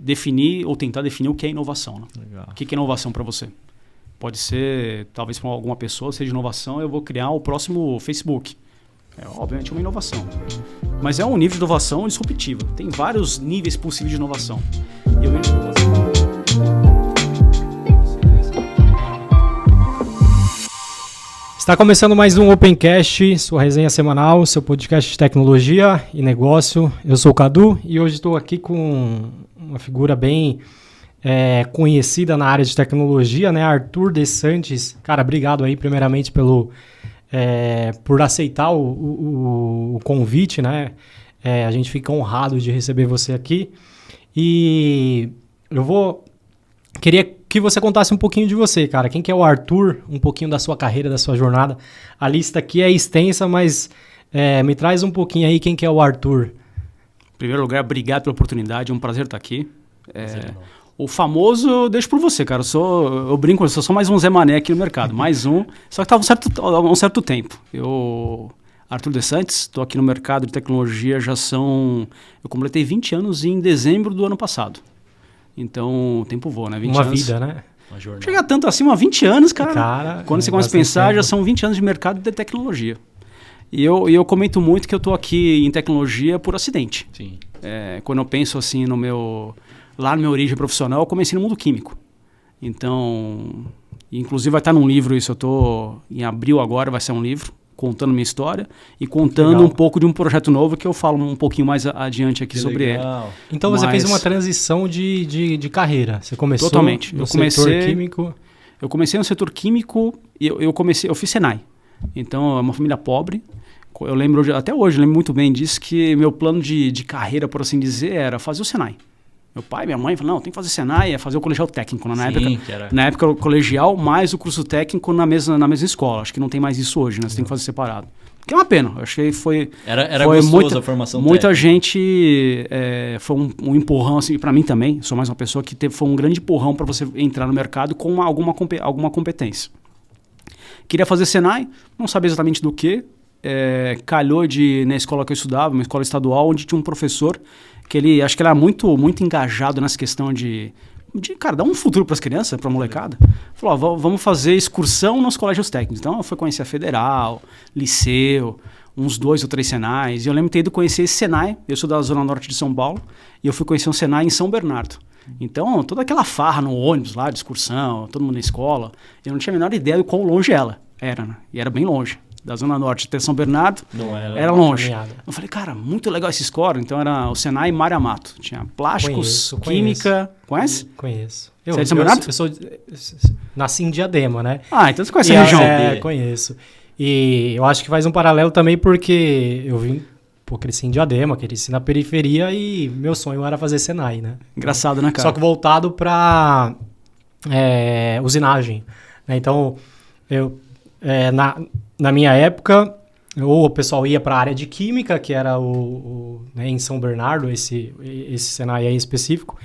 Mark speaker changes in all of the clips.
Speaker 1: definir ou tentar definir o que é inovação. Né?
Speaker 2: Legal.
Speaker 1: O que é inovação para você? Pode ser, talvez para alguma pessoa seja inovação, eu vou criar o próximo Facebook. É obviamente uma inovação. Mas é um nível de inovação disruptiva. Tem vários níveis possíveis de inovação. E eu vejo
Speaker 3: Está começando mais um Opencast, sua resenha semanal, seu podcast de tecnologia e negócio. Eu sou o Cadu e hoje estou aqui com uma figura bem conhecida na área de tecnologia, né? Arthur De Santis. Cara, obrigado aí primeiramente por aceitar o convite, né? A gente fica honrado de receber você aqui. E queria que você contasse um pouquinho de você, cara. Quem que é o Arthur? Um pouquinho da sua carreira, da sua jornada. A lista aqui é extensa, mas me traz um pouquinho aí quem que é o Arthur.
Speaker 1: Em primeiro lugar, obrigado pela oportunidade. É um prazer estar aqui. O famoso, eu deixo por você, cara. Eu brinco, eu sou só mais um Zé Mané aqui no mercado. Mais um. Só que estava há um certo tempo. Arthur De Santis, estou aqui no mercado de tecnologia eu completei 20 anos em dezembro do ano passado. Então, o tempo voa, né? 20
Speaker 3: Uma
Speaker 1: anos.
Speaker 3: vida, né?
Speaker 1: Uma jornada. Chega tanto assim, há 20 anos, cara. Quando você começa a pensar, tempo. Já são 20 anos de mercado de tecnologia. E eu comento muito que eu estou aqui em tecnologia por acidente.
Speaker 2: Sim.
Speaker 1: Quando eu penso assim lá na minha origem profissional, eu comecei no mundo químico. Então, inclusive vai estar num livro isso. Em abril agora vai ser um livro contando minha história e contando um pouco de um projeto novo que eu falo um pouquinho mais adiante aqui sobre ele.
Speaker 3: Então você fez uma transição de carreira. Você começou
Speaker 1: totalmente.
Speaker 3: no setor químico.
Speaker 1: Eu comecei no setor químico e eu fiz Senai. Então, é uma família pobre. Eu lembro, até hoje, eu lembro muito bem disso, que meu plano de carreira, por assim dizer, era fazer o Senai. Meu pai, minha mãe falaram, não, tem que fazer Senai, é fazer o colegial técnico. Na época, o colegial mais o curso técnico na mesma escola. Acho que não tem mais isso hoje, né? Você tem que fazer separado. Que é uma pena. Acho que foi
Speaker 2: gostoso a formação
Speaker 1: muita gente, foi um empurrão, assim, para mim também. Sou mais uma pessoa que foi um grande empurrão para você entrar no mercado com alguma competência. Queria fazer Senai, não sabia exatamente do que. Calhou na escola que eu estudava, uma escola estadual, onde tinha um professor que acho que ele era muito, muito engajado nessa questão de cara, dar um futuro para as crianças, para a molecada. Falou, vamos fazer excursão nos colégios técnicos. Então eu fui conhecer a Federal, Liceu, uns 2 ou 3 Senais. E eu lembro de ter ido conhecer esse Senai, eu sou da zona norte de São Paulo, e eu fui conhecer um Senai em São Bernardo. Então, toda aquela farra no ônibus lá, de excursão, todo mundo na escola, eu não tinha a menor ideia de quão longe ela era, né? E era bem longe. Da Zona Norte até São Bernardo, era longe. Caminhada. Eu falei, cara, muito legal esse score. Então era o Senai Mário Amato. Tinha plásticos, química. Conhece?
Speaker 3: Conheço.
Speaker 1: Você é de São Bernardo?
Speaker 3: Nasci em Diadema, né?
Speaker 1: Então você conhece a região.
Speaker 3: Conheço. E eu acho que faz um paralelo também porque eu cresci em Diadema, cresci na periferia e meu sonho era fazer Senai, né?
Speaker 1: Engraçado, né, cara?
Speaker 3: Só que voltado para usinagem. Né? Então, na minha época, ou o pessoal ia para a área de química, que era em São Bernardo, esse Senai aí específico,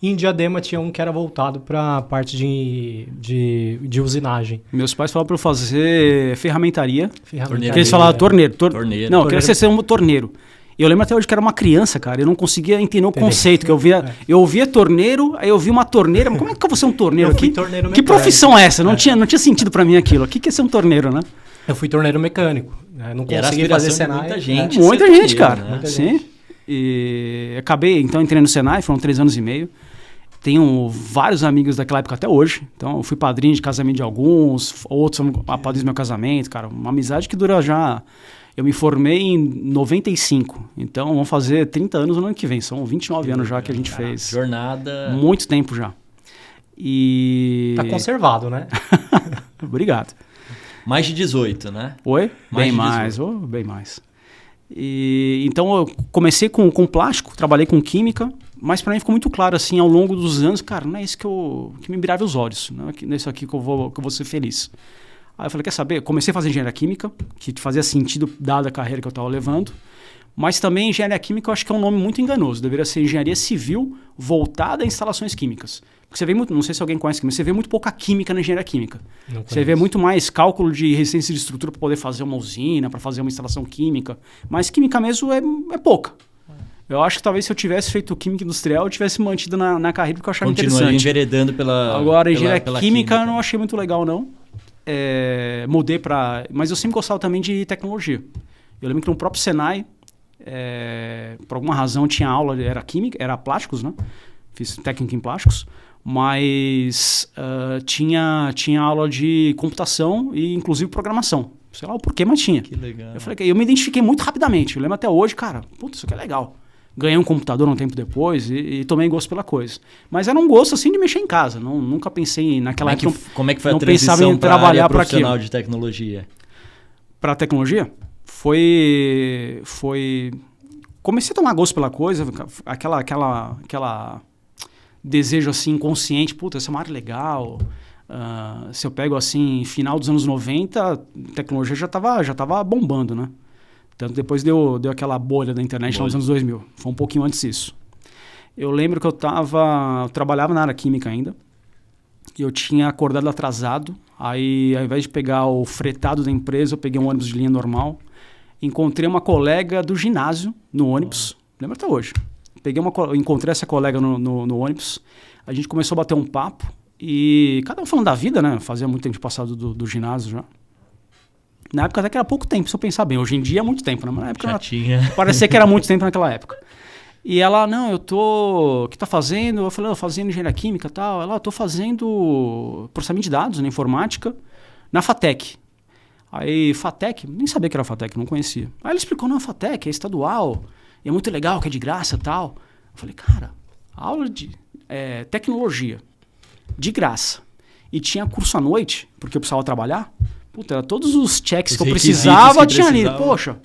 Speaker 3: e em Diadema tinha um que era voltado para a parte de usinagem.
Speaker 1: Meus pais falaram para eu fazer ferramentaria.
Speaker 3: Torneiro.
Speaker 1: Eles falavam torneiro. Não, eu queria ser um torneiro. Eu lembro até hoje que era uma criança, cara, eu não conseguia entender o conceito, que eu ouvia torneiro, aí eu vi uma torneira, mas como é que eu vou ser um torneiro aqui? Que profissão é essa? Não tinha sentido para mim aquilo. O que é ser um torneiro, né?
Speaker 3: Eu fui torneiro mecânico, né? Não consegui fazer Senai.
Speaker 2: Muita gente.
Speaker 1: Muita gente, cara.
Speaker 3: Né?
Speaker 1: Sim. E acabei, então, entrei no Senai, foram 3 anos e meio. Tenho vários amigos daquela época até hoje. Então, eu fui padrinho de casamento de alguns, outros são padrinhos do meu casamento, cara. Uma amizade que dura já... Eu me formei em 95, então vamos fazer 30 anos no ano que vem. São 29 anos já que a gente fez.
Speaker 2: Jornada...
Speaker 1: Muito tempo já.
Speaker 3: Tá conservado, né?
Speaker 1: Obrigado.
Speaker 2: Mais de 18, né?
Speaker 1: Oi? Bem mais. Então, eu comecei com plástico, trabalhei com química, mas para mim ficou muito claro, assim, ao longo dos anos, cara, não é isso que me brilhava os olhos, não é isso aqui que eu vou ser feliz. Aí eu falei, quer saber? Comecei a fazer engenharia química, que fazia sentido dada a carreira que eu estava levando, mas também engenharia química eu acho que é um nome muito enganoso, deveria ser engenharia civil voltada a instalações químicas. Porque você vê muito, não sei se alguém conhece, mas você vê muito pouca química na engenharia química. Você vê muito mais cálculo de resistência de estrutura para poder fazer uma usina, para fazer uma instalação química, mas química mesmo é pouca. Eu acho que talvez se eu tivesse feito química industrial, eu tivesse mantido na carreira, porque eu achava
Speaker 2: Continuaria
Speaker 1: interessante.
Speaker 2: enveredando pela
Speaker 1: Agora, engenharia
Speaker 2: pela
Speaker 1: química eu não achei muito legal, não. Mudei para... Mas eu sempre gostava também de tecnologia. Eu lembro que no próprio Senai, por alguma razão, tinha aula, era química, era plásticos, né? Fiz técnica em plásticos. Mas tinha aula de computação e, inclusive, programação. Sei lá o porquê, mas tinha.
Speaker 2: Que legal.
Speaker 1: Eu me identifiquei muito rapidamente. Eu lembro até hoje, cara, putz, isso aqui é legal. Ganhei um computador um tempo depois e tomei gosto pela coisa. Mas era um gosto, assim, de mexer em casa. Nunca pensei naquela época.
Speaker 2: Como é que foi
Speaker 1: não
Speaker 2: a transição
Speaker 1: pensava em trabalhar para
Speaker 2: profissional de tecnologia?
Speaker 1: Para a tecnologia? Foi... Comecei a tomar gosto pela coisa, aquela desejo, assim, inconsciente. Puta, essa é uma área legal. Se eu pego, assim, final dos anos 90, a tecnologia já tava bombando, né? Tanto depois deu aquela bolha da internet nos anos 2000. Foi um pouquinho antes disso. Eu lembro que eu trabalhava na área química ainda. E eu tinha acordado atrasado. Aí, ao invés de pegar o fretado da empresa, eu peguei um ônibus de linha normal. Encontrei uma colega do ginásio no ônibus. Lembro até hoje. Encontrei essa colega no ônibus. A gente começou a bater um papo. E cada um falando da vida, né? Fazia muito tempo de passado do ginásio já. Na época até que era pouco tempo, se eu pensar bem. Hoje em dia é muito tempo, né? Mas na época parecia que era muito tempo naquela época. E ela, não, o que tá fazendo? Eu falei, fazendo engenharia química e tal. Ela, eu tô fazendo processamento de dados na informática, na FATEC. Aí, FATEC, nem sabia que era FATEC, não conhecia. Aí ela explicou, não, a FATEC é estadual, e é muito legal, que é de graça e tal. Eu falei, cara, aula de tecnologia, de graça. E tinha curso à noite, porque eu precisava trabalhar. Puta, todos os checks que eu precisava tinha ali. Poxa,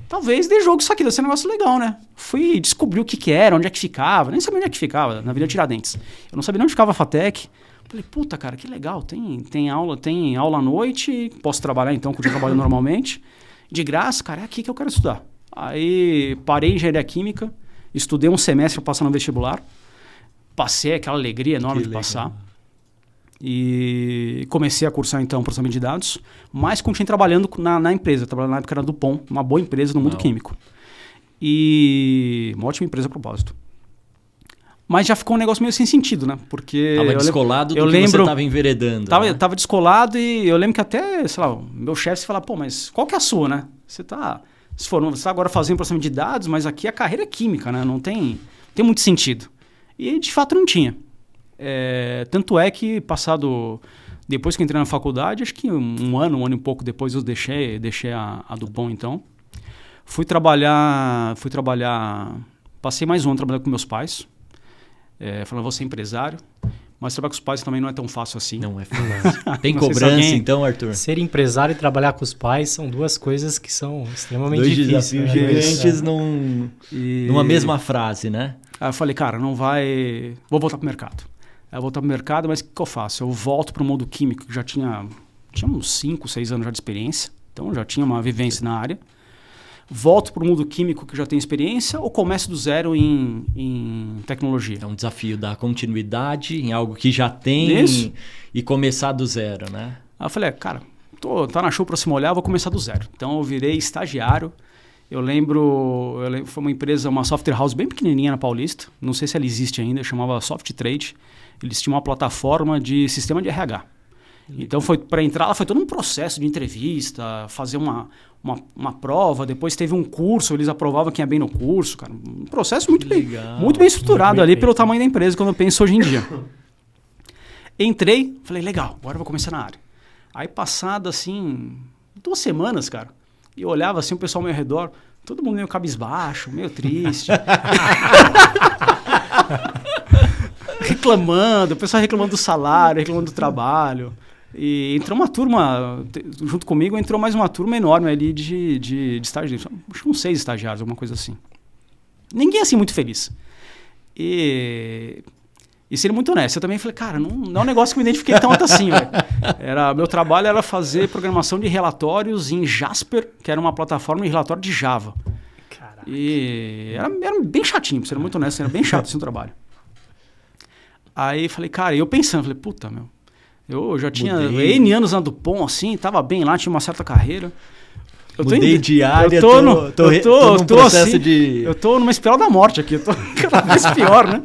Speaker 1: talvez dê jogo isso aqui, deve ser um negócio legal, né? Fui descobrir o que era, onde é que ficava. Nem sabia onde é que ficava, na Avenida Tiradentes. Eu não sabia onde ficava a FATEC. Falei, puta, cara, que legal. Tem aula à noite, posso trabalhar então, continuo trabalhando normalmente. De graça, cara, é aqui que eu quero estudar. Aí parei em engenharia química, estudei um semestre para passar no vestibular. Passei aquela alegria enorme de passar. E comecei a cursar, então, processamento de dados, mas continuei trabalhando na empresa. Trabalhando na época era Dupont, uma boa empresa no mundo químico. E uma ótima empresa a propósito. Mas já ficou um negócio meio sem sentido, né? Porque...
Speaker 2: Tava descolado do que você estava enveredando.
Speaker 1: Tava descolado e eu lembro que até, sei lá, meu chefe falava, pô, mas qual que é a sua, né? Você tá agora fazendo processamento de dados, mas aqui a carreira é química, né? Não tem muito sentido. E, de fato, não tinha. Tanto é que depois que entrei na faculdade, acho que um ano e pouco depois eu deixei a Dupont, então. Fui trabalhar, passei mais um ano trabalhando com meus pais. Falando, vou ser empresário, mas trabalhar com os pais também não é tão fácil assim.
Speaker 2: Não é fácil. Tem cobrança então, Arthur?
Speaker 3: Ser empresário e trabalhar com os pais são duas coisas que são extremamente difíceis.
Speaker 2: Dois desafios gigantes numa mesma frase, né?
Speaker 1: Aí eu falei, cara, vou voltar pro mercado. Aí eu voltar pro mercado, mas o que eu faço? Eu volto pro mundo químico, que já tinha uns 5, 6 anos já de experiência, então já tinha uma vivência na área. Volto para o mundo químico que já tem experiência ou começo do zero em tecnologia?
Speaker 2: É um desafio dar continuidade em algo que já tem e começar do zero, né?
Speaker 1: Aí eu falei, cara, tá na show para se molhar, vou começar do zero. Então eu virei estagiário. Eu lembro, foi uma empresa, uma software house bem pequenininha na Paulista. Não sei se ela existe ainda, chamava Soft Trade. Eles tinham uma plataforma de sistema de RH. Então, para entrar lá foi todo um processo de entrevista, fazer uma prova, depois teve um curso, eles aprovavam quem é bem no curso, cara. Um processo muito bem estruturado ali pelo tamanho da empresa, quando eu penso hoje em dia. Entrei, falei, legal, agora eu vou começar na área. Aí, passado, assim, 2 semanas, cara, e eu olhava assim o pessoal ao meu redor, todo mundo meio cabisbaixo, meio triste. Reclamando, o pessoal reclamando do salário, reclamando do trabalho. E entrou uma turma, junto comigo, entrou mais uma turma enorme ali de estagiários. Acho que uns 6 estagiários, alguma coisa assim. Ninguém assim muito feliz. E sendo muito honesto, eu também falei, cara, não é um negócio que eu me identifiquei tanto assim, velho. Meu trabalho era fazer programação de relatórios em Jasper, que era uma plataforma de relatório de Java. Caraca. E era bem chatinho, pra ser muito honesto, era bem chato assim o trabalho. Aí falei, cara, eu pensando, falei, puta, eu já tinha N anos na Dupont, assim, tava bem lá, tinha uma certa carreira.
Speaker 2: Mudei de área,
Speaker 1: eu tô
Speaker 2: num processo
Speaker 1: assim, eu tô numa espiral da morte aqui, eu tô cada vez pior, né?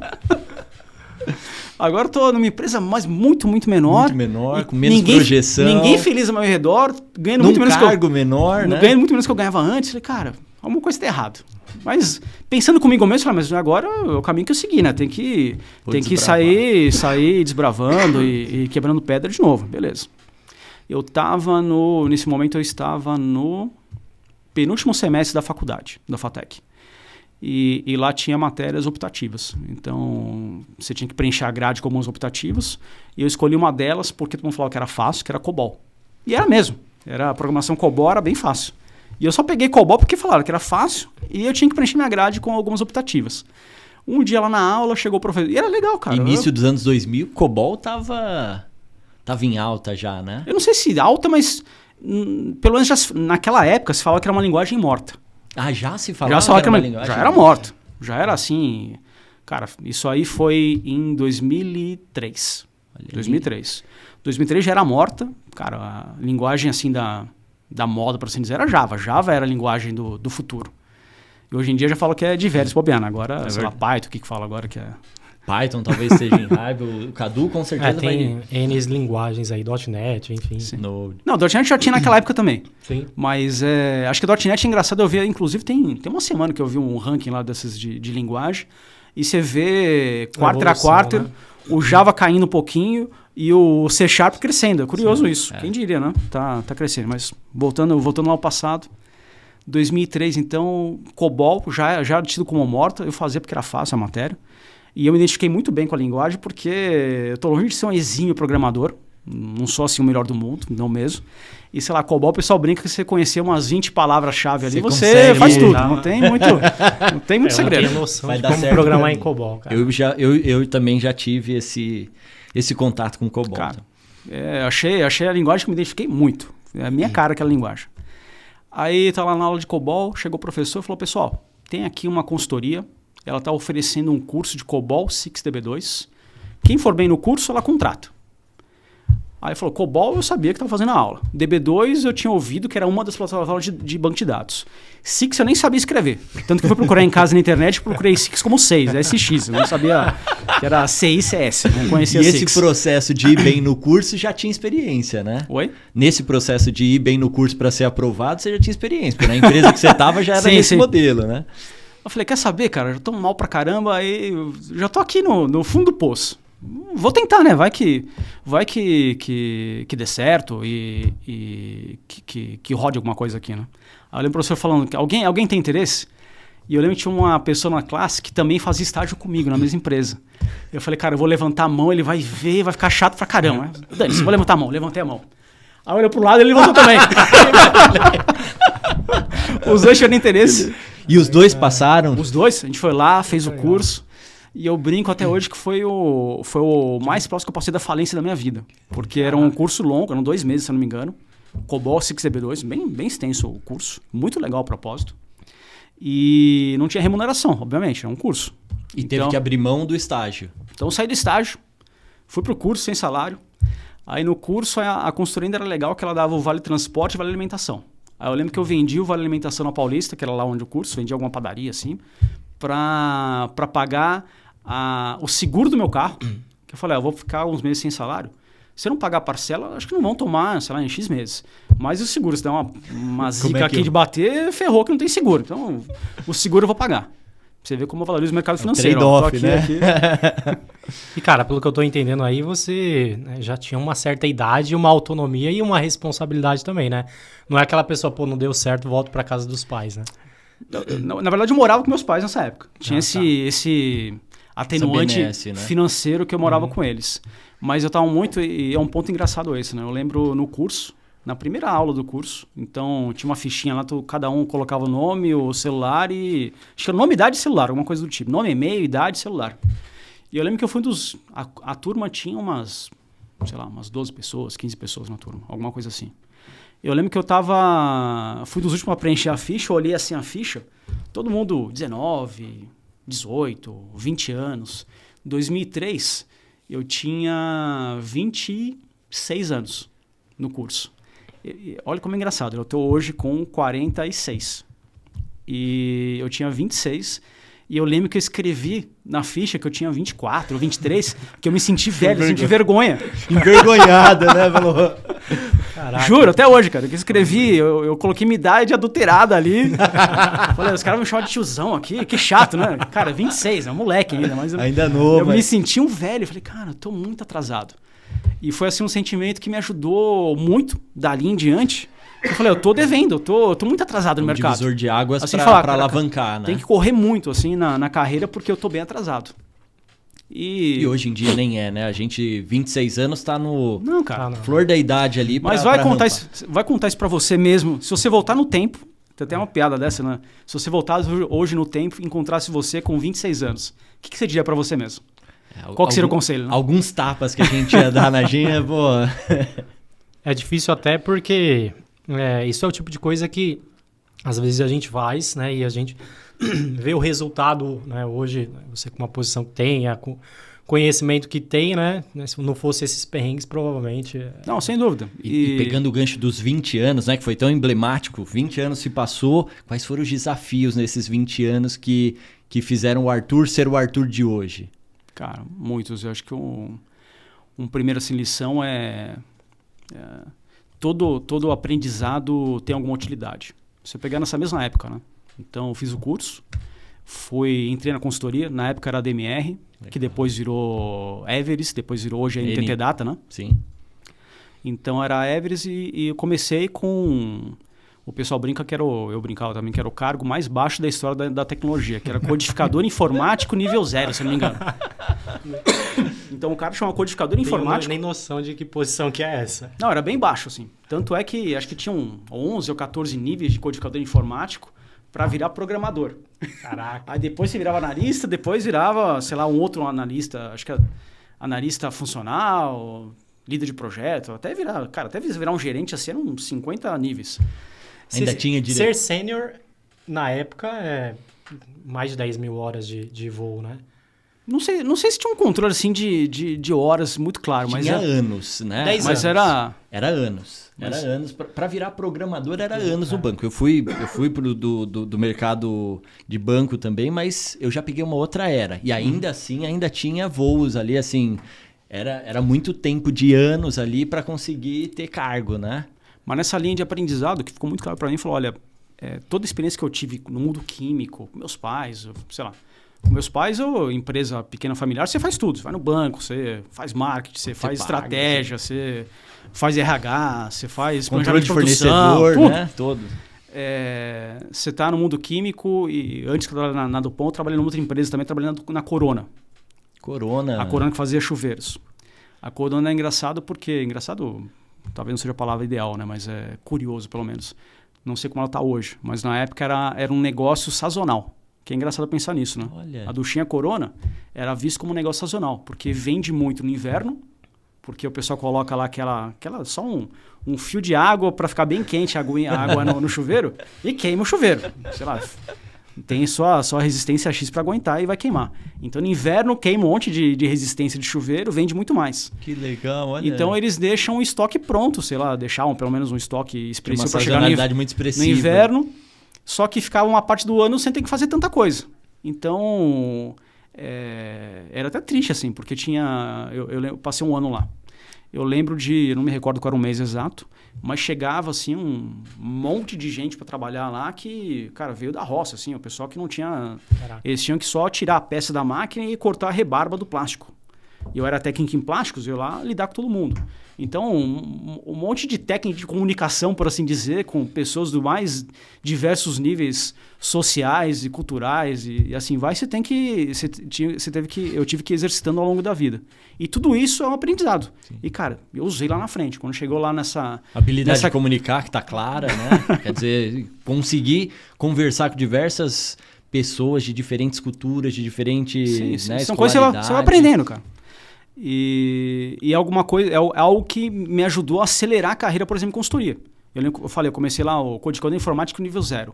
Speaker 1: Agora eu tô numa empresa muito menor.
Speaker 2: Muito menor, com menos projeção.
Speaker 1: Ninguém feliz ao meu redor, ganhando muito menos
Speaker 2: cargo menor, né?
Speaker 1: Ganhando muito menos que eu ganhava antes. Falei, cara, alguma coisa tá errado. Mas pensando comigo mesmo, falei, mas agora é o caminho que eu segui, né? Tem que sair desbravando e quebrando pedra de novo. Beleza. Nesse momento eu estava no penúltimo semestre da faculdade, da FATEC. E lá tinha matérias optativas. Então, você tinha que preencher a grade com algumas optativas. E eu escolhi uma delas porque todo mundo falava que era fácil, que era COBOL. E era mesmo. A programação COBOL era bem fácil. E eu só peguei COBOL porque falaram que era fácil e eu tinha que preencher minha grade com algumas optativas. Um dia lá na aula chegou o professor. E era legal, cara.
Speaker 2: Início dos anos 2000, COBOL tava em alta já, né?
Speaker 1: Eu não sei se alta, mas pelo menos naquela época se falava que era uma linguagem morta.
Speaker 2: Ah, já se falava
Speaker 1: que era uma linguagem? Já era morto. Já era assim... Cara, isso aí foi em 2003. 2003 já era morta. Cara, a linguagem assim da moda, por assim dizer, era Java. Java era a linguagem do futuro. E hoje em dia já fala que é de velho, se bobear. Agora, sei lá, Python, o que fala agora que é...
Speaker 2: Python talvez esteja em hype, o Cadu com certeza
Speaker 3: tem N linguagens aí, .NET, enfim.
Speaker 1: Não, .NET já tinha naquela época também.
Speaker 3: Sim.
Speaker 1: Mas acho que .NET é engraçado, eu vi, inclusive tem uma semana que eu vi um ranking lá dessas de linguagem, e você vê quarta a quarta, né? O Java caindo um pouquinho e o C# crescendo. É curioso isso, quem diria, né? Tá crescendo, mas voltando lá ao passado, 2003, então, COBOL já era tido como morta, eu fazia porque era fácil a matéria. E eu me identifiquei muito bem com a linguagem porque eu estou longe de ser um exímio programador. Não sou assim o melhor do mundo, não mesmo. E sei lá, COBOL, o pessoal brinca que você conhecer umas 20 palavras-chave ali, você faz tudo. Não tem muito segredo.
Speaker 3: Eu tenho noção de como programar em COBOL, cara.
Speaker 2: Eu também já tive esse contato com COBOL.
Speaker 1: Cara, achei a linguagem que me identifiquei muito. É a minha cara aquela linguagem. Aí tá lá na aula de COBOL, chegou o professor e falou, pessoal, tem aqui uma consultoria. Ela está oferecendo um curso de COBOL 6DB2. Quem for bem no curso, ela contrata. Aí falou, COBOL eu sabia que estava fazendo a aula. DB2 eu tinha ouvido que era uma das plataformas de banco de dados. Six eu nem sabia escrever. Tanto que eu fui procurar em casa na internet, procurei Six como 6, SX. Eu não sabia que era CICS, não conhecia
Speaker 2: Six.
Speaker 1: Six.
Speaker 2: Esse processo de ir bem no curso já tinha experiência, né?
Speaker 1: Oi?
Speaker 2: Nesse processo de ir bem no curso para ser aprovado, você já tinha experiência. Porque na empresa que você estava já era nesse modelo, né?
Speaker 1: Eu falei, quer saber, cara, eu tô mal pra caramba, aí eu já tô aqui no fundo do poço. Vou tentar, né? Vai que dê certo e que rode alguma coisa aqui, né? Aí eu lembro o professor falando, alguém tem interesse? E eu lembro que tinha uma pessoa na classe que também fazia estágio comigo na mesma empresa. Eu falei, cara, eu vou levantar a mão, ele vai ver, vai ficar chato pra caramba. Dane-se, vou levantar a mão, levantei a mão. Aí eu olhei pro lado e ele levantou também. Os dois tinham interesse.
Speaker 2: E os dois passaram?
Speaker 1: Os dois. A gente foi lá, fez o curso. E eu brinco até hoje que foi o mais próximo que eu passei da falência da minha vida. Porque era um curso longo, eram 2 meses, se eu não me engano. COBOL 6DB2, bem extenso o curso. Muito legal o propósito. E não tinha remuneração, obviamente, era um curso.
Speaker 2: E teve que abrir mão do estágio.
Speaker 1: Então eu saí do estágio, fui pro curso sem salário. Aí no curso a consultoria ainda era legal, que ela dava o vale transporte e vale alimentação. Aí eu lembro que eu vendi o vale alimentação na Paulista, que era lá onde o curso, vendi alguma padaria assim, para pagar o seguro do meu carro. Que eu falei, eu vou ficar uns meses sem salário. Se eu não pagar a parcela, acho que não vão tomar, sei lá, em X meses. Mas o seguro, se der uma zica aqui de bater, ferrou que não tem seguro. Então, o seguro eu vou pagar. Pra você ver como eu valorizo o mercado financeiro.
Speaker 2: Trade-off, né?
Speaker 3: E, cara, pelo que eu tô entendendo aí, você já tinha uma certa idade, uma autonomia e uma responsabilidade também, né? Não é aquela pessoa, não deu certo, volto pra casa dos pais, né?
Speaker 1: Na verdade, eu morava com meus pais nessa época. Tinha esse atenuante
Speaker 2: benesse, né?
Speaker 1: financeiro que eu morava com eles. Mas eu estava muito... E é um ponto engraçado esse, né? Eu lembro no curso, na primeira aula do curso, então tinha uma fichinha lá, cada um colocava o nome, o celular e... Acho que era nome, idade e celular, alguma coisa do tipo. Nome, e-mail, idade e celular. E eu lembro que eu fui a turma tinha umas 12 pessoas, 15 pessoas na turma, alguma coisa assim. Eu lembro que fui dos últimos a preencher a ficha, eu olhei assim a ficha, todo mundo 19, 18, 20 anos. Em 2003, eu tinha 26 anos no curso. Olha como é engraçado. Eu estou hoje com 46. E eu tinha 26. E eu lembro que eu escrevi na ficha que eu tinha 24 ou 23, que eu me senti velho, eu senti vergonha.
Speaker 2: Envergonhada, né? Falou.
Speaker 3: Caraca.
Speaker 1: Juro, até hoje, cara. Que eu escrevi, eu coloquei minha idade adulterada ali. Falei, os caras me chamam de tiozão aqui, que chato, né? Cara, 26, é um moleque ainda. Mas
Speaker 2: Ainda novo.
Speaker 1: Eu me senti um velho. Falei, cara, eu tô muito atrasado. E foi assim um sentimento que me ajudou muito dali em diante. Eu falei, eu tô devendo, eu tô muito atrasado no mercado.
Speaker 2: Divisor de águas
Speaker 1: assim,
Speaker 2: pra alavancar, né?
Speaker 1: Tem que correr muito, assim, na carreira, porque eu tô bem atrasado.
Speaker 2: E hoje em dia nem é, né? A gente, 26 anos, tá no
Speaker 1: Não, cara.
Speaker 2: flor da idade ali.
Speaker 1: Mas vai contar isso pra você mesmo. Se você voltar no tempo, tem até uma piada dessa, né? Se você voltar hoje no tempo e encontrasse você com 26 anos, o que você diria pra você mesmo? Qual que seria o conselho? Né?
Speaker 2: Alguns tapas que a gente ia dar na Ginha, pô.
Speaker 3: É difícil até porque isso é o tipo de coisa que às vezes a gente faz, né? E a gente vê o resultado, né? Hoje, você com uma posição que tem, com conhecimento que tem, né? Se não fosse esses perrengues, provavelmente...
Speaker 1: Não, sem dúvida.
Speaker 2: E pegando o gancho dos 20 anos, né? Que foi tão emblemático, 20 anos se passou. Quais foram os desafios nesses 20 anos que fizeram o Arthur ser o Arthur de hoje?
Speaker 1: Cara, muitos. Eu acho que um primeiro assim, lição todo aprendizado tem alguma utilidade. Você pegar nessa mesma época, né? Então, eu fiz o curso, entrei na consultoria, na época era a DMR, que depois virou Everest, depois virou hoje a NTT Data, né?
Speaker 2: Sim.
Speaker 1: Então, era a Everest e eu comecei com... O pessoal brinca que eu brincava também, que era o cargo mais baixo da história da tecnologia, que era codificador informático nível 0, se eu não me engano. Então o cara chama codificador informático.
Speaker 3: Nem noção de que posição que é essa.
Speaker 1: Não, era bem baixo, assim. Tanto é que acho que tinham 11 ou 14 níveis de codificador informático para virar programador.
Speaker 3: Caraca.
Speaker 1: Aí depois você virava analista, depois virava, sei lá, um outro analista, acho que analista funcional, líder de projeto, até virar um gerente assim, eram uns 50 níveis.
Speaker 2: Ainda tinha direito.
Speaker 3: Ser sênior, na época, é mais de 10 mil horas de voo, né?
Speaker 1: Não sei se tinha um controle assim de horas muito claro, mas
Speaker 2: tinha anos, né?
Speaker 3: 10
Speaker 1: mas
Speaker 3: anos.
Speaker 2: Era anos. Era anos. Para virar programador era anos no banco. Eu fui do mercado de banco também, mas eu já peguei uma outra era. E ainda assim, ainda tinha voos ali, assim... Era muito tempo de anos ali para conseguir ter cargo, né?
Speaker 1: Mas nessa linha de aprendizado, que ficou muito claro para mim, falou, olha, toda a experiência que eu tive no mundo químico, com meus pais, sei lá, com meus pais, empresa pequena familiar, você faz tudo. Você vai no banco, você faz marketing, você faz estratégia, você faz RH, você faz
Speaker 2: controle de
Speaker 1: produção,
Speaker 2: fornecedor,
Speaker 1: tudo.
Speaker 2: né? Todo.
Speaker 1: Você está no mundo químico e antes que eu trabalhava na Dupont, eu trabalhei numa outra empresa também, trabalhando na Corona. A Corona que fazia chuveiros. A Corona é engraçado porque... Engraçado, talvez não seja a palavra ideal, né? Mas é curioso, pelo menos. Não sei como ela está hoje, mas na época era um negócio sazonal. Que é engraçado pensar nisso, né?
Speaker 2: Olha.
Speaker 1: A duchinha Corona era vista como um negócio sazonal, porque vende muito no inverno, porque o pessoal coloca lá aquela só um fio de água para ficar bem quente a água no chuveiro e queima o chuveiro. Sei lá, tem só resistência X para aguentar e vai queimar. Então, no inverno, queima um monte de resistência de chuveiro, vende muito mais.
Speaker 2: Que legal, olha.
Speaker 1: Então, eles deixam o estoque pronto, sei lá, deixavam pelo menos um estoque expressivo
Speaker 2: para chegar muito expressiva.
Speaker 1: No inverno. Só que ficava uma parte do ano sem ter que fazer tanta coisa. Então, era até triste, assim, porque eu passei um ano lá. Eu lembro eu não me recordo qual era o mês exato, mas chegava, assim, um monte de gente para trabalhar lá que, cara, veio da roça, assim, o pessoal que não tinha...
Speaker 3: Caraca.
Speaker 1: Eles tinham que só tirar a peça da máquina e cortar a rebarba do plástico. E eu era técnico em plásticos, eu ia lá lidar com todo mundo. Então, um monte de técnica de comunicação, por assim dizer, com pessoas do mais diversos níveis sociais e culturais e assim vai, eu tive que ir exercitando ao longo da vida. E tudo isso é um aprendizado. Sim. E, cara, eu usei lá na frente. Quando chegou lá nessa...
Speaker 2: Habilidade de comunicar, que tá clara, né? Quer dizer, conseguir conversar com diversas pessoas de diferentes culturas, de diferentes... Né,
Speaker 1: são coisas que você vai aprendendo, cara. E alguma coisa, é algo que me ajudou a acelerar a carreira, por exemplo, em consultoria. Eu comecei lá o codificador informático nível 0.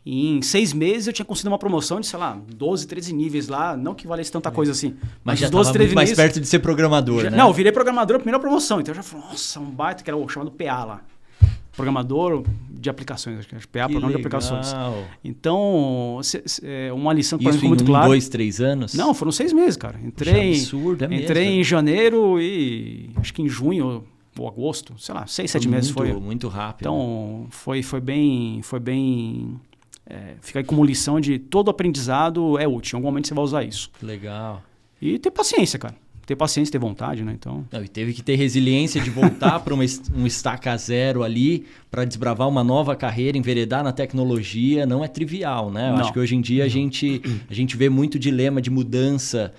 Speaker 1: E em 6 meses eu tinha conseguido uma promoção de, sei lá, 12, 13 níveis lá. Não que valesse tanta coisa assim.
Speaker 2: Mas já estava muito mais perto de ser programador, né?
Speaker 1: Não, eu virei programador na primeira promoção. Então eu já falei, nossa, um baita, que era o chamado PA lá. programador de aplicações, acho que PA, programa de aplicações.
Speaker 2: Legal.
Speaker 1: Então, uma lição que para mim
Speaker 2: Isso
Speaker 1: ficou
Speaker 2: em
Speaker 1: muito clara.
Speaker 2: 2, 3 anos?
Speaker 1: Não, foram 6 meses, cara. Entrei,
Speaker 2: Puxa, absurdo, é mesmo.
Speaker 1: entrei em janeiro e acho que em junho ou agosto, sei lá, 6, 7 meses foi.
Speaker 2: Muito rápido.
Speaker 1: Então, foi bem... fica aí como lição de todo aprendizado é útil. Em algum momento você vai usar isso.
Speaker 2: Legal.
Speaker 1: E ter paciência, cara. Ter paciência, ter vontade, né? Então...
Speaker 2: Não, e teve que ter resiliência de voltar para um estaca zero ali, para desbravar uma nova carreira, enveredar na tecnologia, não é trivial, né? Eu acho que hoje em dia a gente vê muito dilema de mudança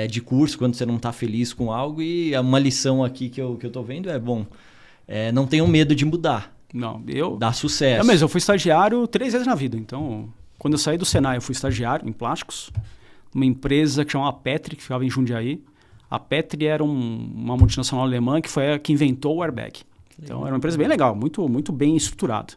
Speaker 2: de curso quando você não está feliz com algo, e uma lição aqui que eu tô vendo não tenham medo de mudar.
Speaker 1: Não,
Speaker 2: Dá sucesso.
Speaker 1: Eu fui estagiário 3 vezes na vida. Então, quando eu saí do Senai, eu fui estagiário em plásticos, numa empresa que chamava Petri, que ficava em Jundiaí. A Petri era uma multinacional alemã que foi a que inventou o airbag. Então, era uma empresa bem legal, muito, muito bem estruturada.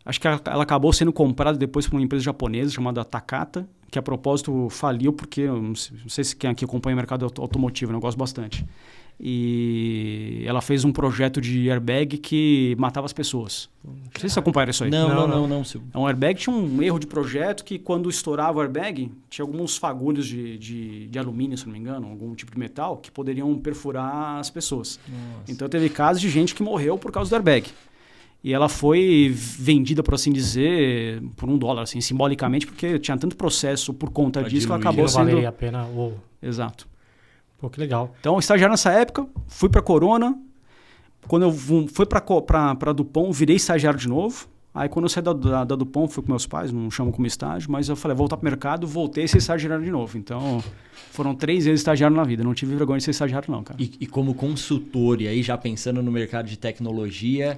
Speaker 1: Acho que ela acabou sendo comprada depois por uma empresa japonesa chamada Takata, que a propósito faliu porque, eu não sei se quem aqui acompanha o mercado automotivo, eu gosto bastante. E ela fez um projeto de airbag que matava as pessoas. Não sei se você acompanha isso aí.
Speaker 2: Não.
Speaker 1: É um airbag, tinha um erro de projeto que quando estourava o airbag, tinha alguns fagulhos de alumínio, se não me engano, algum tipo de metal, que poderiam perfurar as pessoas.
Speaker 2: Nossa.
Speaker 1: Então teve casos de gente que morreu por causa do airbag. E ela foi vendida, por assim dizer, por $1, assim, simbolicamente, porque tinha tanto processo por conta disso que ela acabou
Speaker 3: não
Speaker 1: sendo...
Speaker 3: valeria a pena.
Speaker 1: Exato.
Speaker 3: Pô, que legal.
Speaker 1: Então, estagiário nessa época, fui para Corona. Quando eu fui para Dupont, virei estagiário de novo. Aí, quando eu saí da Dupont, fui com meus pais, não chamo como estágio, mas eu falei, voltar para o mercado, voltei a ser estagiário de novo. Então, foram 3 vezes estagiário na vida. Não tive vergonha de ser estagiário, não, cara.
Speaker 2: E como consultor, e aí já pensando no mercado de tecnologia...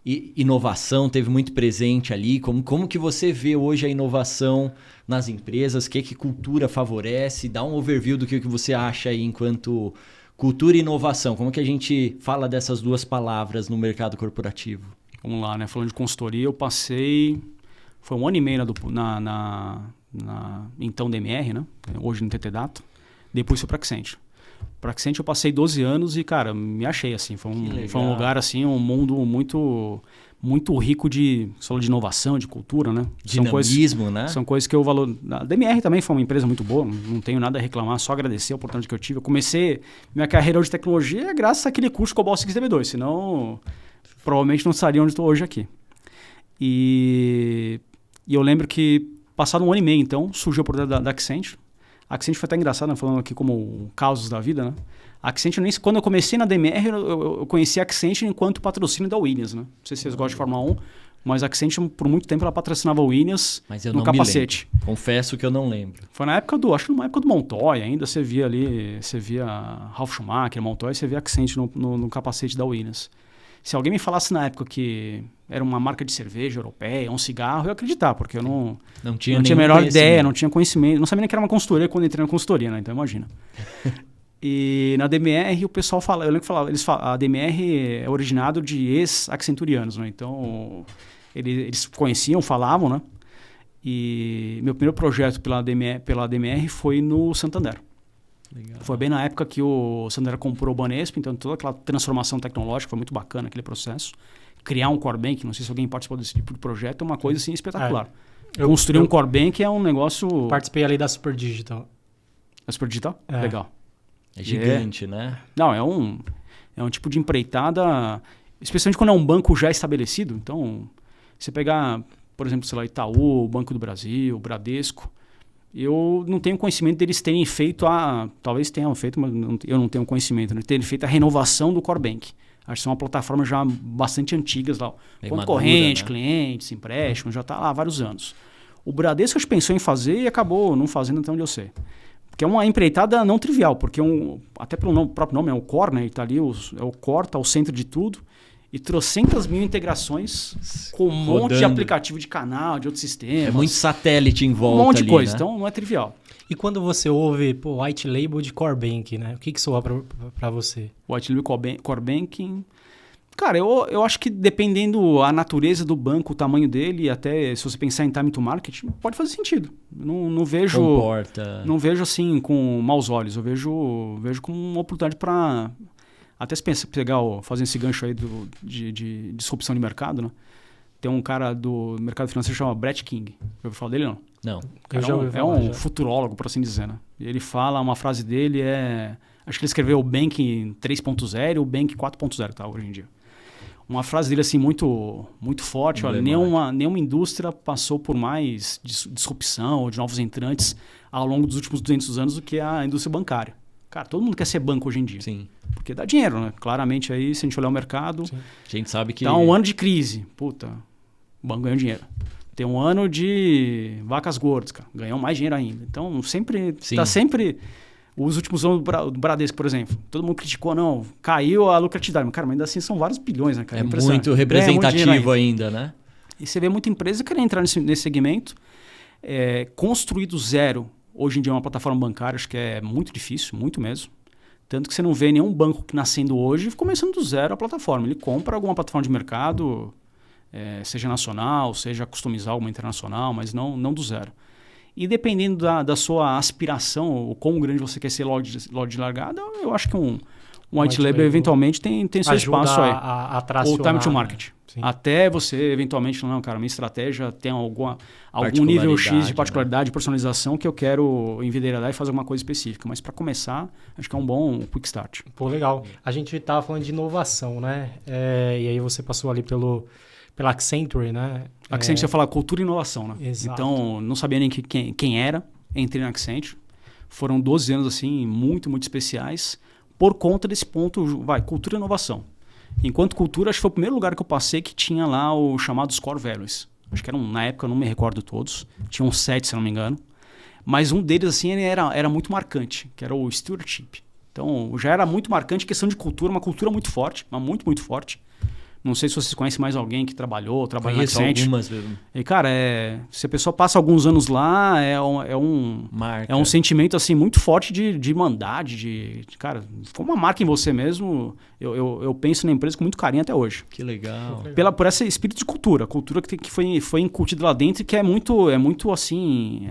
Speaker 2: E inovação teve muito presente ali. Como que você vê hoje a inovação nas empresas? O que cultura favorece? Dá um overview do que você acha aí enquanto cultura e inovação. Como que a gente fala dessas duas palavras no mercado corporativo?
Speaker 1: Vamos lá, né? Falando de consultoria, eu passei... Foi 1 ano e meio então DMR, né? Hoje no TT Data. Depois fui para Accenture. Para Accenture eu passei 12 anos e, cara, me achei, assim. Foi um lugar, assim, um mundo muito, muito rico de inovação, de cultura, né?
Speaker 2: Dinamismo, né?
Speaker 1: São coisas que eu valoro. A DMR também foi uma empresa muito boa, não tenho nada a reclamar, só agradecer a oportunidade que eu tive. Eu comecei minha carreira de tecnologia graças àquele curso Cobol 6DB2, senão provavelmente não estaria onde estou hoje aqui. E eu lembro que, passado 1 ano e meio, então, surgiu a oportunidade da Accenture. A Accenture foi até engraçado, né? Falando aqui como causos da vida, né? A Accenture, quando eu comecei na DMR, eu conheci a Accenture enquanto patrocínio da Williams, né? Não sei se vocês gostam de Fórmula 1, mas a Accenture, por muito tempo, ela patrocinava a Williams no capacete.
Speaker 2: Confesso que eu não lembro.
Speaker 1: Foi na época numa época do Montoya, ainda você via Ralf Schumacher, Montoya, você via a Accenture no capacete da Williams. Se alguém me falasse na época que era uma marca de cerveja europeia, um cigarro, eu ia acreditar, porque eu não tinha a menor ideia, não tinha conhecimento, não sabia nem que era uma consultoria quando entrei na consultoria, né? Então imagina. E na DMR o pessoal fala, eu lembro que falava, a DMR é originado de ex-accenturianos, né? Então eles conheciam, falavam, né? E meu primeiro projeto pela DMR foi no Santander. Legal. Foi bem na época que o Santander comprou o Banespa, então toda aquela transformação tecnológica foi muito bacana, aquele processo. Criar um core bank, não sei se alguém participou desse tipo de projeto, é uma coisa assim espetacular. Construir um core bank é um negócio...
Speaker 3: Participei ali da Super Digital.
Speaker 1: A Super Digital? Legal.
Speaker 2: É gigante, né?
Speaker 1: Não, é um tipo de empreitada, especialmente quando é um banco já estabelecido. Então, você pegar, por exemplo, sei lá, Itaú, Banco do Brasil, Bradesco, eu não tenho conhecimento deles terem feito talvez tenham feito, mas eu não tenho conhecimento, né? Terem feito a renovação do core bank. Acho que são uma plataforma já bastante antigas lá. Conta corrente, né? Clientes, empréstimos, já está lá há vários anos. O Bradesco acho que pensou em fazer e acabou não fazendo até onde eu sei. Porque é uma empreitada não trivial, porque até pelo próprio nome é o core, né? Está ali, é o core, está ao centro de tudo. E trocentas mil integrações com um monte de aplicativo de canal, de outros sistemas.
Speaker 2: É muito satélite em volta.
Speaker 1: Um monte de coisa,
Speaker 2: né?
Speaker 1: Então não é trivial.
Speaker 3: E quando você ouve white label de core banking, né? O que soa para você?
Speaker 1: White label core banking... Cara, eu acho que dependendo a natureza do banco, o tamanho dele, até se você pensar em time to market, pode fazer sentido. Não vejo...
Speaker 2: Comporta.
Speaker 1: Não vejo assim com maus olhos. Eu vejo como uma oportunidade para Até se pensa pegar, fazendo esse gancho aí de disrupção de mercado, né? Tem um cara do mercado financeiro que chama Brett King. Já ouviu falar dele, não?
Speaker 2: Não.
Speaker 1: É um futurólogo, por assim dizer, né? Ele fala, uma frase dele acho que ele escreveu o Bank 3.0 e o Bank 4.0, tá, hoje em dia. Uma frase dele, assim, muito, muito forte. Olha, nenhuma indústria passou por mais disrupção ou de novos entrantes ao longo dos últimos 200 anos do que a indústria bancária. Cara, todo mundo quer ser banco hoje em dia.
Speaker 2: Sim.
Speaker 1: Porque dá dinheiro, né? Claramente aí, se a gente olhar o mercado...
Speaker 2: Sim. A gente sabe que...
Speaker 1: Tá um ano de crise. Puta, o banco ganhou dinheiro. Tem um ano de vacas gordas, cara. Ganham mais dinheiro ainda. Então, sempre...
Speaker 2: Sim.
Speaker 1: Tá sempre... Os últimos anos do Bradesco, por exemplo. Todo mundo criticou, não, caiu a lucratividade. Mas, cara, ainda assim são vários bilhões, né, cara?
Speaker 2: É muito representativo ainda, né?
Speaker 1: E você vê muita empresa querendo entrar nesse segmento. Construir do zero, hoje em dia, uma plataforma bancária, acho que é muito difícil, muito mesmo. Tanto que você não vê nenhum banco que nascendo hoje começando do zero a plataforma. Ele compra alguma plataforma de mercado, seja nacional, seja customizar alguma internacional, mas não do zero. E dependendo da sua aspiração, ou quão grande você quer ser logo de largada, eu acho que um white label eventualmente tem seu espaço aí. Ou time to market.
Speaker 3: Sim.
Speaker 1: Até você eventualmente, não, cara, minha estratégia tem algum nível X de particularidade, de personalização que eu quero envideirar e fazer alguma coisa específica. Mas para começar, acho que é um bom quick start.
Speaker 3: Pô, legal. A gente estava falando de inovação, né? E aí você passou ali pela Accenture, né?
Speaker 1: Accenture, você fala cultura e inovação, né?
Speaker 3: Exato.
Speaker 1: Então, não sabia nem quem era, entrei na Accenture. Foram 12 anos, assim, muito, muito especiais, por conta desse ponto, cultura e inovação. Enquanto cultura, acho que foi o primeiro lugar que eu passei que tinha lá o chamado Core Values. Acho que na época, eu não me recordo todos, tinham 7, se não me engano. Mas um deles, assim, era muito marcante, que era o stewardship. Então, já era muito marcante questão de cultura, uma cultura muito forte, mas muito, muito forte. Não sei se vocês conhecem mais alguém que trabalhou na Accenture.
Speaker 2: Algumas mesmo.
Speaker 1: E, cara, se a pessoa passa alguns anos lá, é um sentimento assim, muito forte de irmandade, cara, ficou uma marca em você mesmo. Eu penso na empresa com muito carinho até hoje.
Speaker 2: Que legal.
Speaker 1: Por esse espírito de cultura que foi incutida lá dentro e que é muito assim...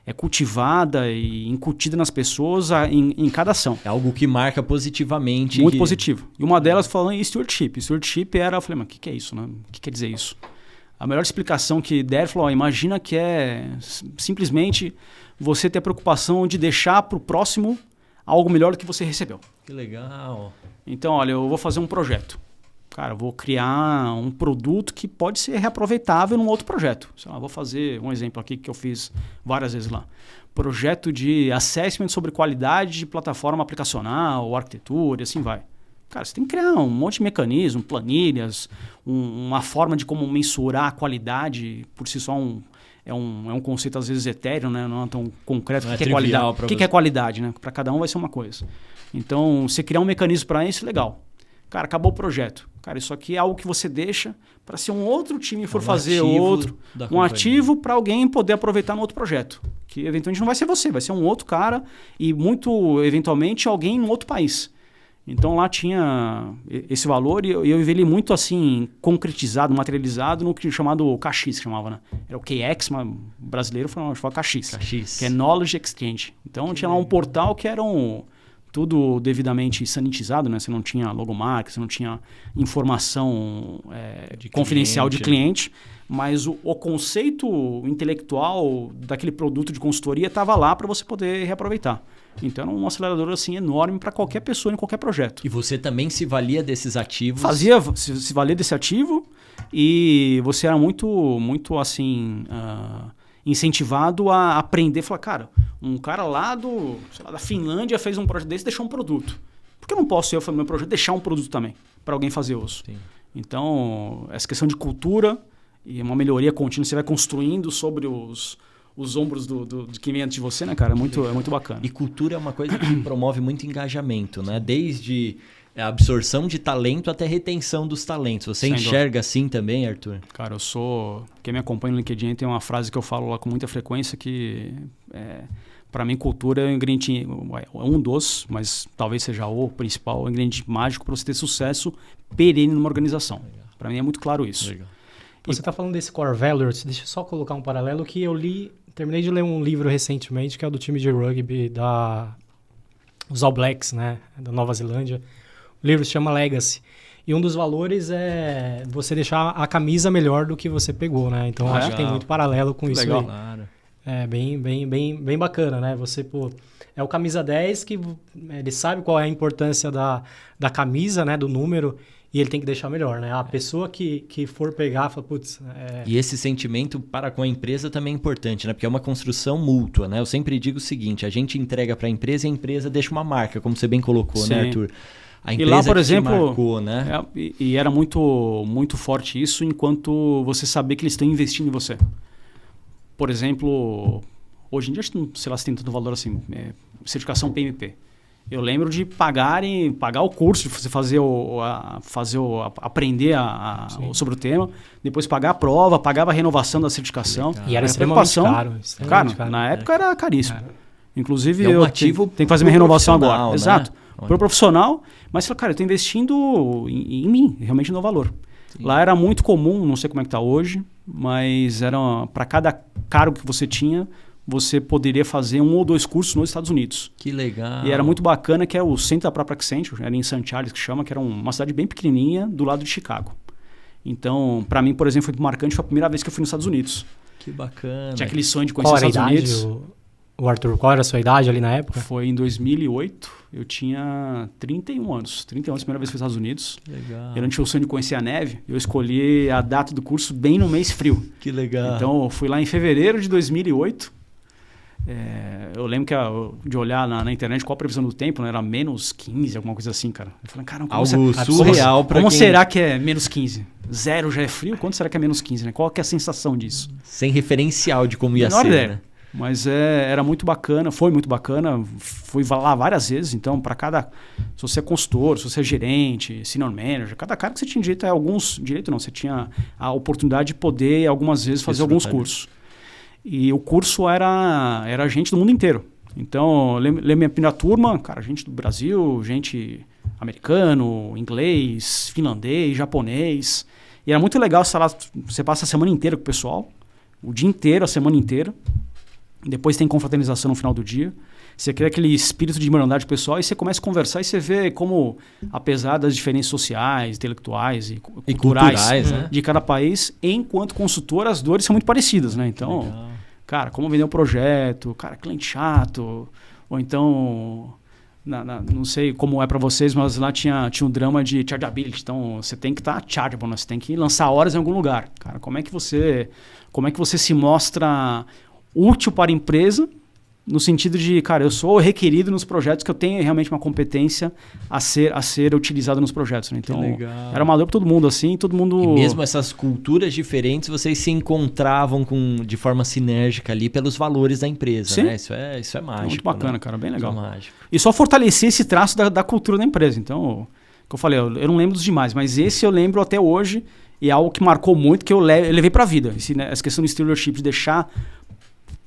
Speaker 1: É cultivada e incutida nas pessoas em cada ação.
Speaker 2: É algo que marca positivamente.
Speaker 1: Muito positivo. E uma delas falando em stewardship. Stewardship eu falei, mas o que é isso, né? O que quer dizer isso? A melhor explicação que deram, falou, imagina que é simplesmente você ter a preocupação de deixar para o próximo algo melhor do que você recebeu.
Speaker 2: Que legal.
Speaker 1: Então, olha, eu vou fazer um projeto. Cara, vou criar um produto que pode ser reaproveitável num outro projeto. Sei lá, vou fazer um exemplo aqui que eu fiz várias vezes lá. Projeto de assessment sobre qualidade de plataforma aplicacional, arquitetura e assim vai. Cara, você tem que criar um monte de mecanismo, planilhas, uma forma de como mensurar a qualidade. Por si só é um conceito às vezes etéreo, né? Não é tão concreto. O que é qualidade? O que é qualidade, né? Para cada um vai ser uma coisa. Então, você criar um mecanismo para isso, legal. Cara, acabou o projeto. Cara, isso aqui é algo que você deixa para se um outro time for fazer um ativo para alguém poder aproveitar no outro projeto. Que eventualmente não vai ser você, vai ser um outro cara e muito eventualmente alguém em outro país. Então lá tinha esse valor e eu vi ele muito assim concretizado, materializado no que chamado KX, que chamava, né? Era o KX, mas brasileiro falava KX, que é Knowledge Exchange. Então tinha lá um portal que era tudo devidamente sanitizado, né? Você não tinha logomarca, você não tinha informação confidencial de cliente, mas o conceito intelectual daquele produto de consultoria estava lá para você poder reaproveitar. Então era um acelerador assim, enorme para qualquer pessoa em qualquer projeto.
Speaker 2: E você também se valia desses ativos?
Speaker 1: Se valia desse ativo e você era muito, muito assim... incentivado a aprender, falar, cara, um cara lá da Finlândia fez um projeto desse e deixou um produto. Por que eu não posso fazer meu projeto deixar um produto também para alguém fazer uso? Sim. Então, essa questão de cultura e uma melhoria contínua, você vai construindo sobre os ombros de quem vem antes de você, né, cara? É muito bacana.
Speaker 2: E cultura é uma coisa que promove muito engajamento, né? Desde a absorção de talento até a retenção dos talentos. Você enxerga assim também, Arthur?
Speaker 1: Cara, quem me acompanha no LinkedIn tem uma frase que eu falo lá com muita frequência que, para mim, cultura é um ingrediente, mas talvez seja o principal ingrediente mágico para você ter sucesso perene numa organização. Para mim é muito claro isso.
Speaker 3: Legal. Você está falando desse Core Values, deixa eu só colocar um paralelo que eu terminei de ler um livro recentemente que é do time de rugby dos All Blacks, né, da Nova Zelândia. O livro se chama Legacy. E um dos valores é você deixar a camisa melhor do que você pegou, né? Então, acho que tem muito paralelo com isso aí.
Speaker 2: Claro.
Speaker 3: É bem bacana, né? Você, é o camisa 10 que ele sabe qual é a importância da camisa, né? Do número, e ele tem que deixar melhor, né? A pessoa que for pegar, fala, putz...
Speaker 2: E esse sentimento para com a empresa também é importante, né? Porque é uma construção mútua, né? Eu sempre digo o seguinte, a gente entrega para a empresa e a empresa deixa uma marca, como você bem colocou,
Speaker 1: Sim.
Speaker 2: né, Arthur? A
Speaker 1: E lá, por
Speaker 2: que
Speaker 1: exemplo,
Speaker 2: te marcou, né?
Speaker 1: e era muito, muito forte isso enquanto você saber que eles estão investindo em você. Por exemplo, hoje em dia, sei lá se tem tanto valor assim, certificação PMP. Eu lembro de pagar o curso, de você aprender sobre o tema, depois pagar a prova, pagava a renovação da certificação.
Speaker 3: E era extremamente caro.
Speaker 1: Cara, na época era caríssimo. Inclusive,
Speaker 2: é um
Speaker 1: eu
Speaker 2: ativo
Speaker 1: tenho que fazer minha renovação agora.
Speaker 2: Né?
Speaker 1: Exato. Para o profissional, mas cara, eu estou investindo em mim, realmente no valor. Sim. Lá era muito comum, não sei como é que está hoje, mas para cada cargo que você tinha, você poderia fazer 1 ou 2 cursos nos Estados Unidos.
Speaker 2: Que legal.
Speaker 1: E era muito bacana, que é o centro da própria Accenture, era em St. Charles que chama, que era uma cidade bem pequenininha do lado de Chicago. Então, para mim, por exemplo, foi marcante, foi a primeira vez que eu fui nos Estados Unidos.
Speaker 2: Que bacana.
Speaker 1: Tinha aquele sonho de conhecer os Estados Unidos.
Speaker 3: O Arthur, qual era a sua idade ali na época?
Speaker 1: Foi em 2008, eu tinha 31 anos. 31 anos, primeira vez que fui nos Estados Unidos.
Speaker 2: Legal.
Speaker 1: Eu não tinha o sonho de conhecer a neve, eu escolhi a data do curso bem no mês frio.
Speaker 2: Que legal.
Speaker 1: Então, eu fui lá em fevereiro de 2008. Eu lembro de olhar na internet qual a previsão do tempo, né? Era menos 15, alguma coisa assim, cara. Eu falei, caramba,
Speaker 2: algo surreal para
Speaker 1: como será que é menos 15? 0 já é frio? Quanto será que é menos 15, né? Qual que é a sensação disso?
Speaker 2: Sem referencial de como ia ser,
Speaker 1: ideia.
Speaker 2: Né?
Speaker 1: Mas era muito bacana, foi muito bacana. Fui lá várias vezes, então, para cada... Se você é consultor, se você é gerente, senior manager, cada cara que você tinha direito a alguns... Direito não, você tinha a oportunidade de poder, algumas vezes, fazer alguns cursos. E o curso era gente do mundo inteiro. Então, lembro minha primeira turma, cara, gente do Brasil, gente americano, inglês, finlandês, japonês. E era muito legal, você passa a semana inteira com o pessoal, o dia inteiro, a semana inteira. Depois tem confraternização no final do dia. Você cria aquele espírito de irmandade pessoal e você começa a conversar e você vê como, apesar das diferenças sociais, intelectuais e culturais
Speaker 2: né?
Speaker 1: de cada país, enquanto consultor, as dores são muito parecidas, né? Então, cara, como vender um projeto, cara, cliente chato, ou então, não sei como é para vocês, mas lá tinha um drama de chargeability. Então, você tem que estar chargeable, né? Você tem que lançar horas em algum lugar. Cara, como é que você se mostra útil para a empresa, no sentido de, cara, eu sou requerido nos projetos que eu tenho realmente uma competência a ser utilizada nos projetos. Né? Então, era uma dor para todo mundo, assim, todo mundo...
Speaker 2: E mesmo essas culturas diferentes, vocês se encontravam de forma sinérgica ali pelos valores da empresa,
Speaker 1: Sim.
Speaker 2: né? Isso é mágico.
Speaker 1: Muito bacana,
Speaker 2: né?
Speaker 1: cara, bem legal.
Speaker 2: Isso é mágico.
Speaker 1: E só fortalecer esse traço da cultura da empresa. Então, que eu falei, eu não lembro dos demais, mas esse eu lembro até hoje, e é algo que marcou muito, que eu levei para a vida. Essa questão do stewardship, de deixar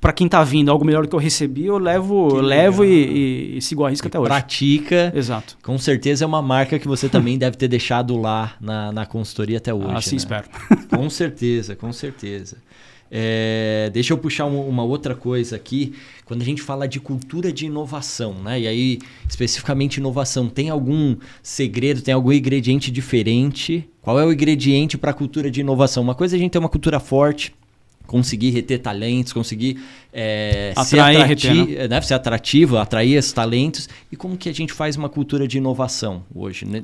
Speaker 1: para quem tá vindo algo melhor do que eu recebi, eu levo e sigo a risca até hoje.
Speaker 2: Pratica.
Speaker 1: Exato.
Speaker 2: Com certeza é uma marca que você também deve ter deixado lá na consultoria até hoje.
Speaker 1: Assim,
Speaker 2: né?
Speaker 1: espero.
Speaker 2: Com certeza, com certeza. Deixa eu puxar uma outra coisa aqui. Quando a gente fala de cultura de inovação, né? E aí, especificamente inovação, tem algum segredo, tem algum ingrediente diferente? Qual é o ingrediente para a cultura de inovação? Uma coisa é a gente ter uma cultura forte, conseguir reter talentos, conseguir ser atrativo, atrair esses talentos. E como que a gente faz uma cultura de inovação hoje? Né?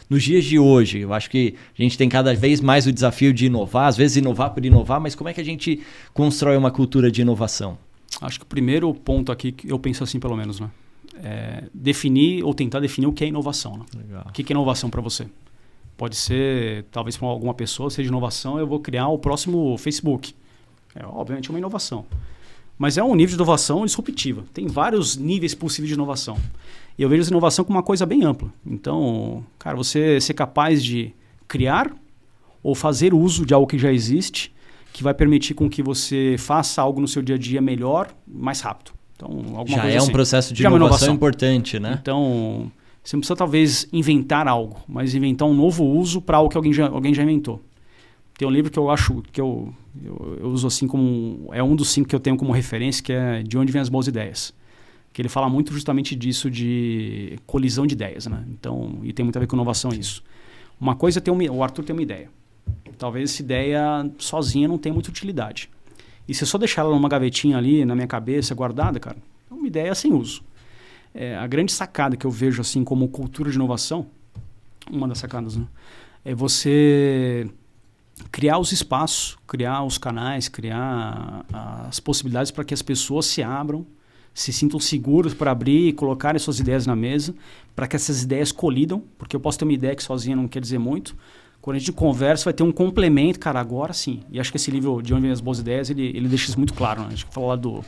Speaker 2: Nos dias de hoje, eu acho que a gente tem cada vez mais o desafio de inovar, às vezes inovar por inovar, mas como é que a gente constrói uma cultura de inovação?
Speaker 1: Acho que o primeiro ponto aqui, eu penso assim pelo menos, né? Definir ou tentar definir o que é inovação. Né?
Speaker 2: Legal.
Speaker 1: O que é inovação para você? Pode ser, talvez para alguma pessoa, seja inovação, eu vou criar o próximo Facebook. Obviamente é uma inovação. Mas é um nível de inovação disruptiva. Tem vários níveis possíveis de inovação. E eu vejo essa inovação como uma coisa bem ampla. Então, cara, você ser capaz de criar ou fazer uso de algo que já existe, que vai permitir com que você faça algo no seu dia a dia melhor, mais rápido. Então, alguma
Speaker 2: já
Speaker 1: coisa
Speaker 2: é um
Speaker 1: assim.
Speaker 2: processo de
Speaker 1: já
Speaker 2: inovação importante, né?
Speaker 1: Então, você não precisa talvez inventar algo, mas inventar um novo uso para algo que alguém já inventou. Tem um livro que eu acho, que eu uso assim como... É um dos 5 que eu tenho como referência, que é De Onde Vêm as Boas Ideias. que ele fala muito justamente disso de colisão de ideias, né? Então, e tem muito a ver com inovação isso. Uma coisa é o Arthur tem uma ideia. Talvez essa ideia sozinha não tenha muita utilidade. E se eu só deixar ela numa gavetinha ali, na minha cabeça, guardada, cara, é uma ideia sem uso. A grande sacada que eu vejo assim como cultura de inovação, uma das sacadas, né? É você criar os espaços, criar os canais, criar as possibilidades para que as pessoas se abram, se sintam seguros para abrir e colocarem suas ideias na mesa, para que essas ideias colidam, porque eu posso ter uma ideia que sozinha não quer dizer muito. Quando a gente conversa, vai ter um complemento, cara, agora sim. E acho que esse livro, De Onde Vêm as Boas Ideias, ele deixa isso muito claro, né? Acho que fala lá do...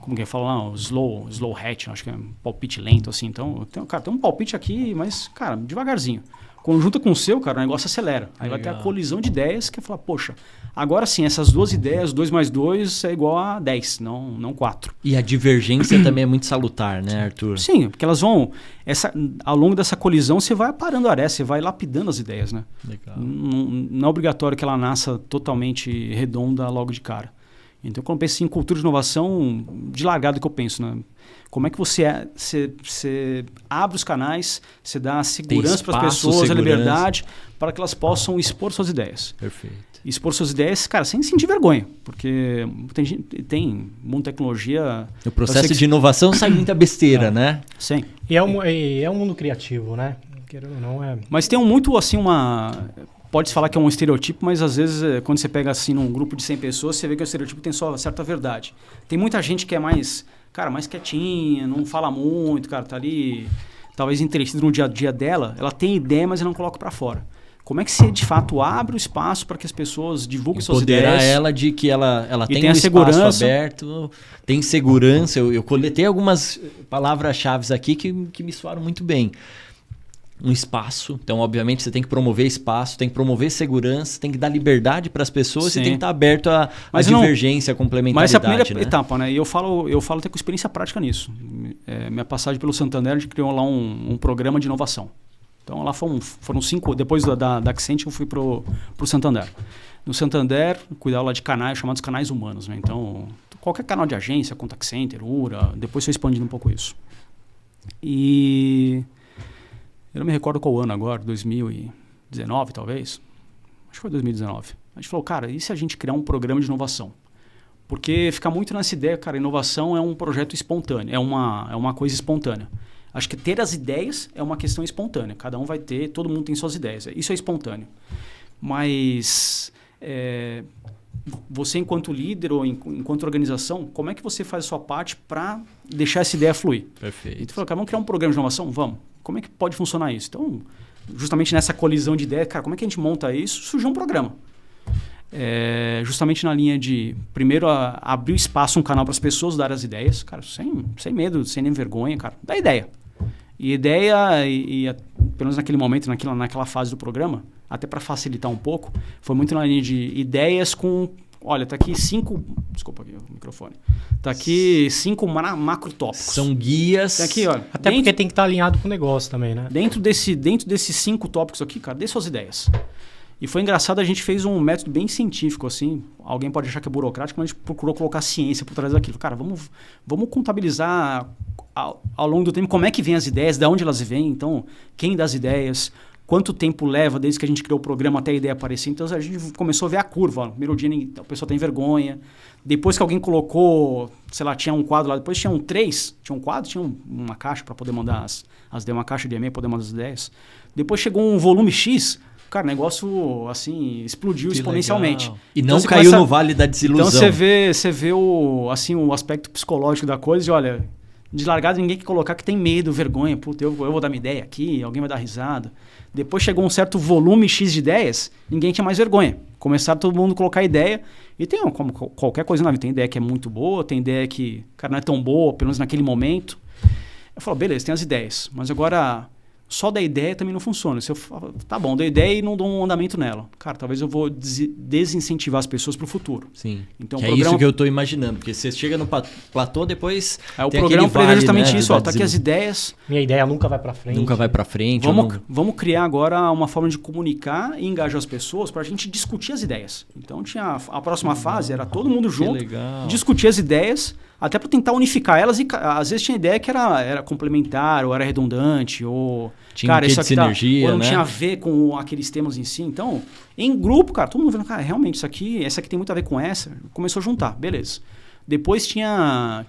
Speaker 1: Como que é? Fala lá, o slow hatch, acho que é um palpite lento, assim. Então, tem um palpite aqui, mas, cara, devagarzinho. Quando junta com o seu, cara, o negócio acelera. Aí vai ter a colisão de ideias que é falar, poxa, agora sim, essas duas ideias, 2 mais 2 é igual a 10, não 4.
Speaker 2: E a divergência também é muito salutar, né, Arthur?
Speaker 1: Sim, porque elas vão... ao longo dessa colisão, você vai aparando a aresta, você vai lapidando as ideias, né?
Speaker 2: Legal.
Speaker 1: Não é obrigatório que ela nasça totalmente redonda logo de cara. Então, quando eu penso em cultura de inovação, de largada que eu penso, né? Como é que você abre os canais, você dá segurança para as pessoas, a liberdade, para que elas possam expor suas ideias.
Speaker 2: Perfeito.
Speaker 1: Expor suas ideias, cara, sem sentir vergonha, porque tem muita tecnologia...
Speaker 2: No processo de inovação sai muita besteira, né?
Speaker 1: Sim.
Speaker 3: E é um mundo criativo, né? Querendo ou não,
Speaker 1: Mas tem muito, assim, pode-se falar que é um estereotipo, mas às vezes quando você pega assim num grupo de 100 pessoas, você vê que o estereotipo tem só certa verdade. Tem muita gente que é mais quietinha, não fala muito, cara, tá ali talvez entretida no dia a dia dela, ela tem ideia, mas ela não coloca para fora. Como é que você de fato abre o espaço para que as pessoas divulguem suas ideias?
Speaker 2: Empoderar ela de que ela tem um
Speaker 1: segurança.
Speaker 2: Espaço aberto, tem segurança. Eu coletei algumas palavras-chave aqui que me soaram muito bem. Um espaço, então obviamente você tem que promover espaço, tem que promover segurança, tem que dar liberdade para as pessoas. Sim. E tem que estar aberto à divergência, à complementaridade.
Speaker 1: Mas essa é a primeira etapa, né? E eu falo até com experiência prática nisso. Minha passagem pelo Santander, a gente criou lá um programa de inovação. Então lá foram 5, depois da Accenture eu fui pro Santander. No Santander, cuidava lá de canais chamados canais humanos, né? Então qualquer canal de agência, contact center, URA, depois foi expandindo um pouco isso. E... eu não me recordo qual ano agora, 2019 talvez. Acho que foi 2019. A gente falou, cara, e se a gente criar um programa de inovação? Porque fica muito nessa ideia, cara, inovação é um projeto espontâneo, é uma coisa espontânea. Acho que ter as ideias é uma questão espontânea. Cada um vai ter, todo mundo tem suas ideias. Isso é espontâneo. Mas você enquanto líder ou enquanto organização, como é que você faz a sua parte para deixar essa ideia fluir?
Speaker 2: Perfeito.
Speaker 1: E tu falou, cara, vamos criar um programa de inovação? Vamos. Como é que pode funcionar isso? Então, justamente nessa colisão de ideias, cara, como é que a gente monta isso? Surgiu um programa. Justamente na linha de, primeiro, abrir espaço, um canal para as pessoas darem as ideias, cara, sem medo, sem nem vergonha, cara, dá ideia. E ideia, pelo menos naquele momento, naquela fase do programa, até para facilitar um pouco, foi muito na linha de ideias com... Olha, tá aqui 5... Desculpa aqui o microfone. Tá aqui 5 macro tópicos.
Speaker 2: São guias.
Speaker 1: Tá aqui, olha.
Speaker 3: Até porque tem que estar alinhado com o negócio também, né?
Speaker 1: Dentro desses 5 tópicos aqui, cara, dê suas ideias. E foi engraçado, a gente fez um método bem científico, assim. Alguém pode achar que é burocrático, mas a gente procurou colocar ciência por trás daquilo. Cara, vamos contabilizar ao longo do tempo como é que vem as ideias, de onde elas vêm. Então, quem dá as ideias... Quanto tempo leva desde que a gente criou o programa até a ideia aparecer? Então, a gente começou a ver a curva. Ó. No primeiro dia, a pessoa tem vergonha. Depois que alguém colocou, sei lá, tinha um quadro lá. Depois tinham 3. Tinha um quadro, tinha uma caixa para poder mandar as ideias. Uma caixa de e-mail para poder mandar as ideias. Depois chegou um volume X. Cara, o negócio, assim, explodiu que exponencialmente.
Speaker 2: Legal. E não caiu no vale da desilusão.
Speaker 1: Então, você vê o aspecto psicológico da coisa e, olha... De largada, ninguém quer colocar que tem medo, vergonha. Puta, eu vou dar minha ideia aqui, alguém vai dar risada. Depois chegou um certo volume X de ideias, ninguém tinha mais vergonha. Começaram todo mundo a colocar ideia. E tem, como qualquer coisa na vida, tem ideia que é muito boa, tem ideia que, cara, não é tão boa, pelo menos naquele momento. Eu falo, beleza, tem as ideias. Mas agora, só da ideia também não funciona. Se eu falo, tá bom, dei ideia e não dou um andamento nela. Cara, talvez eu vou desincentivar as pessoas para o futuro.
Speaker 2: Sim.
Speaker 1: Então,
Speaker 2: que é isso que eu estou imaginando. Porque você chega no platô, depois
Speaker 1: o programa prevê justamente isso. Ó, tá aqui as ideias.
Speaker 3: Minha ideia nunca vai para frente.
Speaker 2: Nunca vai para frente.
Speaker 1: Vamos criar agora uma forma de comunicar e engajar as pessoas para a gente discutir as ideias. Então, a próxima fase era todo mundo junto, discutir as ideias. Até para tentar unificar elas e às vezes tinha ideia que era complementar ou era redundante ou...
Speaker 2: Tinha um quê de sinergia,
Speaker 1: ou não
Speaker 2: né?
Speaker 1: tinha a ver com aqueles temas em si. Então, em grupo, cara, todo mundo vendo, cara, realmente essa aqui tem muito a ver com essa. Começou a juntar, beleza. Depois tinha,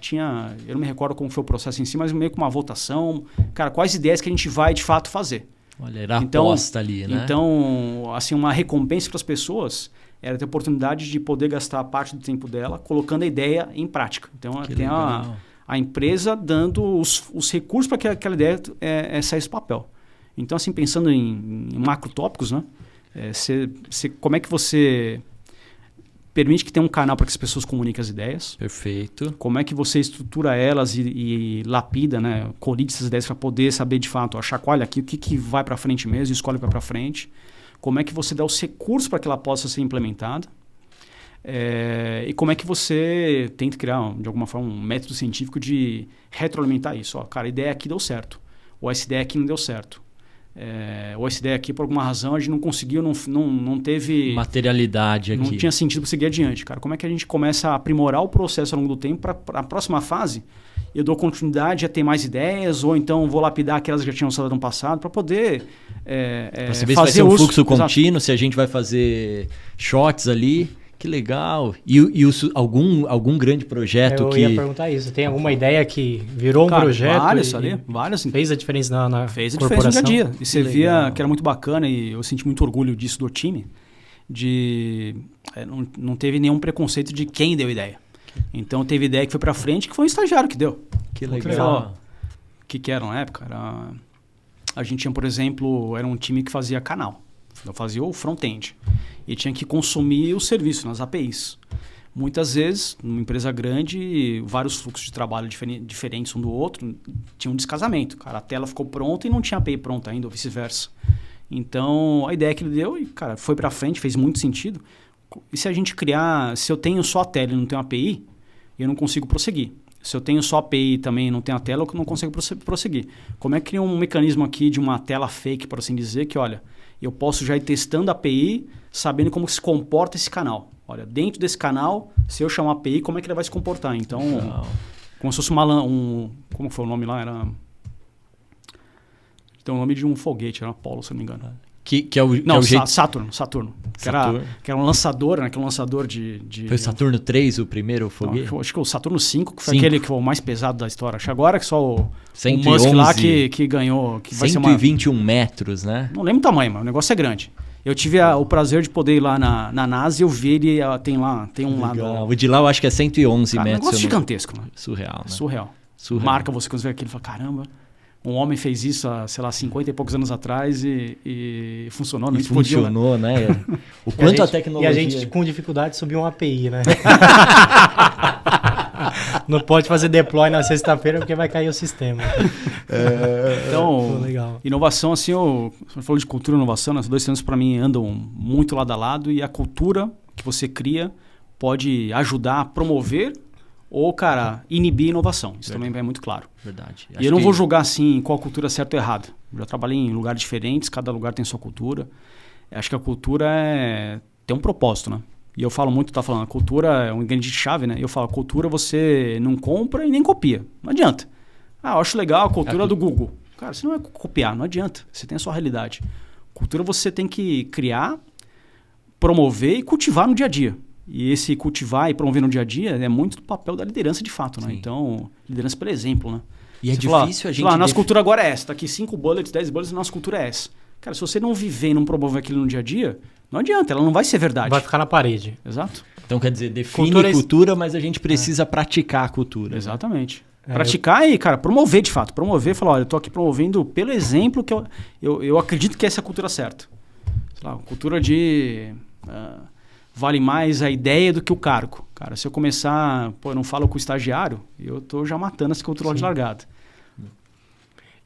Speaker 1: eu não me recordo como foi o processo em si, mas meio que uma votação. Cara, quais ideias que a gente vai de fato fazer?
Speaker 2: Olha, era aposta ali, né?
Speaker 1: Então, assim, uma recompensa para as pessoas era ter a oportunidade de poder gastar parte do tempo dela colocando a ideia em prática. Então, tem a empresa dando os recursos para que aquela ideia saísse do papel. Então, assim, pensando em macro tópicos, né? Como é que você permite que tenha um canal para que as pessoas comuniquem as ideias?
Speaker 2: Perfeito.
Speaker 1: Como é que você estrutura elas e lapida, né? Colide essas ideias para poder saber, de fato, chacoalha aqui o que vai para frente mesmo, escolhe para frente. Como é que você dá os recursos para que ela possa ser implementada? E como é que você tenta criar, de alguma forma, um método científico de retroalimentar isso? Ó, cara, a ideia aqui deu certo. Ou essa ideia aqui não deu certo. Ou essa ideia aqui, por alguma razão, a gente não conseguiu, não teve...
Speaker 2: materialidade aqui.
Speaker 1: Não tinha sentido para seguir adiante, cara. Como é que a gente começa a aprimorar o processo ao longo do tempo para a próxima fase? Eu dou continuidade a ter mais ideias, ou então vou lapidar aquelas que já tinham lançado no passado para poder
Speaker 2: pra você ver se vai ser um fluxo contínuo, se a gente vai fazer shots ali. Que legal. E algum grande projeto
Speaker 3: eu
Speaker 2: que...
Speaker 3: Eu ia perguntar isso. Tem alguma ideia que virou um projeto?
Speaker 1: Várias.
Speaker 3: Fez a diferença na
Speaker 1: fez a
Speaker 3: corporação?
Speaker 1: Diferença no dia a dia. E você via que era muito bacana e eu senti muito orgulho disso do time. Não teve nenhum preconceito de quem deu ideia. Então teve ideia que foi pra frente que foi um estagiário que deu.
Speaker 2: Que legal.
Speaker 1: O que era na época? A gente tinha, por exemplo, era um time que fazia canal. Eu fazia o front-end. E tinha que consumir o serviço nas APIs. Muitas vezes, numa empresa grande, vários fluxos de trabalho diferentes um do outro, tinha um descasamento. Cara, a tela ficou pronta e não tinha API pronta ainda, ou vice-versa. Então, a ideia que ele deu, cara, foi para frente, fez muito sentido. E se a gente se eu tenho só a tela e não tenho API, eu não consigo prosseguir. Se eu tenho só API e também não tenho a tela, eu não consigo prosseguir. Como é que cria um mecanismo aqui de uma tela fake, por assim dizer, que, olha, eu posso já ir testando a API, sabendo como se comporta esse canal. Olha, dentro desse canal, se eu chamar a API, como é que ele vai se comportar? Então, como se fosse como foi o nome lá? Tem o nome de um foguete, era Apollo, se não me engano.
Speaker 2: Que é o jeito...
Speaker 1: Saturno. Que era um lançador, né? Que é um lançador de...
Speaker 2: Foi o Saturno 3 o primeiro foguete?
Speaker 1: Não, acho que o Saturno 5, que foi aquele que foi o mais pesado da história. Acho que agora que só o
Speaker 2: 111,
Speaker 1: Musk lá que ganhou... Que
Speaker 2: 121 metros, né?
Speaker 1: Não lembro o tamanho, mas o negócio é grande. Eu tive o prazer de poder ir lá na NASA e eu vi ele, tem um lado...
Speaker 2: O de lá eu acho que é 111 metros.
Speaker 1: É um negócio gigantesco, né?
Speaker 2: Surreal, né?
Speaker 1: Surreal. Marca você quando você vê aquilo e fala, caramba... Um homem fez isso há, 50 e poucos anos atrás e funcionou. Não
Speaker 2: funcionou, né? O quanto a tecnologia...
Speaker 3: E a gente, com dificuldade, subiu uma API, né? Não pode fazer deploy na sexta-feira porque vai cair o sistema.
Speaker 1: Então,
Speaker 3: legal.
Speaker 1: Inovação, assim, você falou de cultura e inovação, né? Esses dois termos para mim andam muito lado a lado e a cultura que você cria pode ajudar a promover ou, cara, inibir a inovação. Isso também é muito claro.
Speaker 2: Verdade.
Speaker 1: E eu não vou julgar, assim, qual cultura é certa ou errada. Eu já trabalhei em lugares diferentes, cada lugar tem sua cultura. Acho que a cultura tem um propósito, né? E eu falo muito, a cultura é um ingrediente-chave, né? Eu falo, cultura você não compra e nem copia. Não adianta. Eu acho legal a cultura do Google. Cara, você não vai copiar, não adianta. Você tem a sua realidade. Cultura você tem que criar, promover e cultivar no dia a dia. E esse cultivar e promover no dia a dia é muito do papel da liderança de fato, né? Então, liderança pelo exemplo, né?
Speaker 2: E é difícil a gente...
Speaker 1: nossa cultura agora é essa. Tá aqui 5 bullets, 10 bullets, nossa cultura é essa. Cara, se você não viver e não promover aquilo no dia a dia, não adianta, ela não vai ser verdade.
Speaker 3: Vai ficar na parede.
Speaker 1: Exato.
Speaker 2: Então, quer dizer, define cultura, mas a gente precisa praticar a cultura.
Speaker 1: Exatamente. Praticar e, cara, promover de fato. Promover, falar, olha, eu tô aqui promovendo pelo exemplo que eu acredito que essa é a cultura certa. Sei lá, cultura de... vale mais a ideia do que o cargo. Cara, se eu começar... eu não falo com o estagiário, eu tô já matando essa cultura de largada.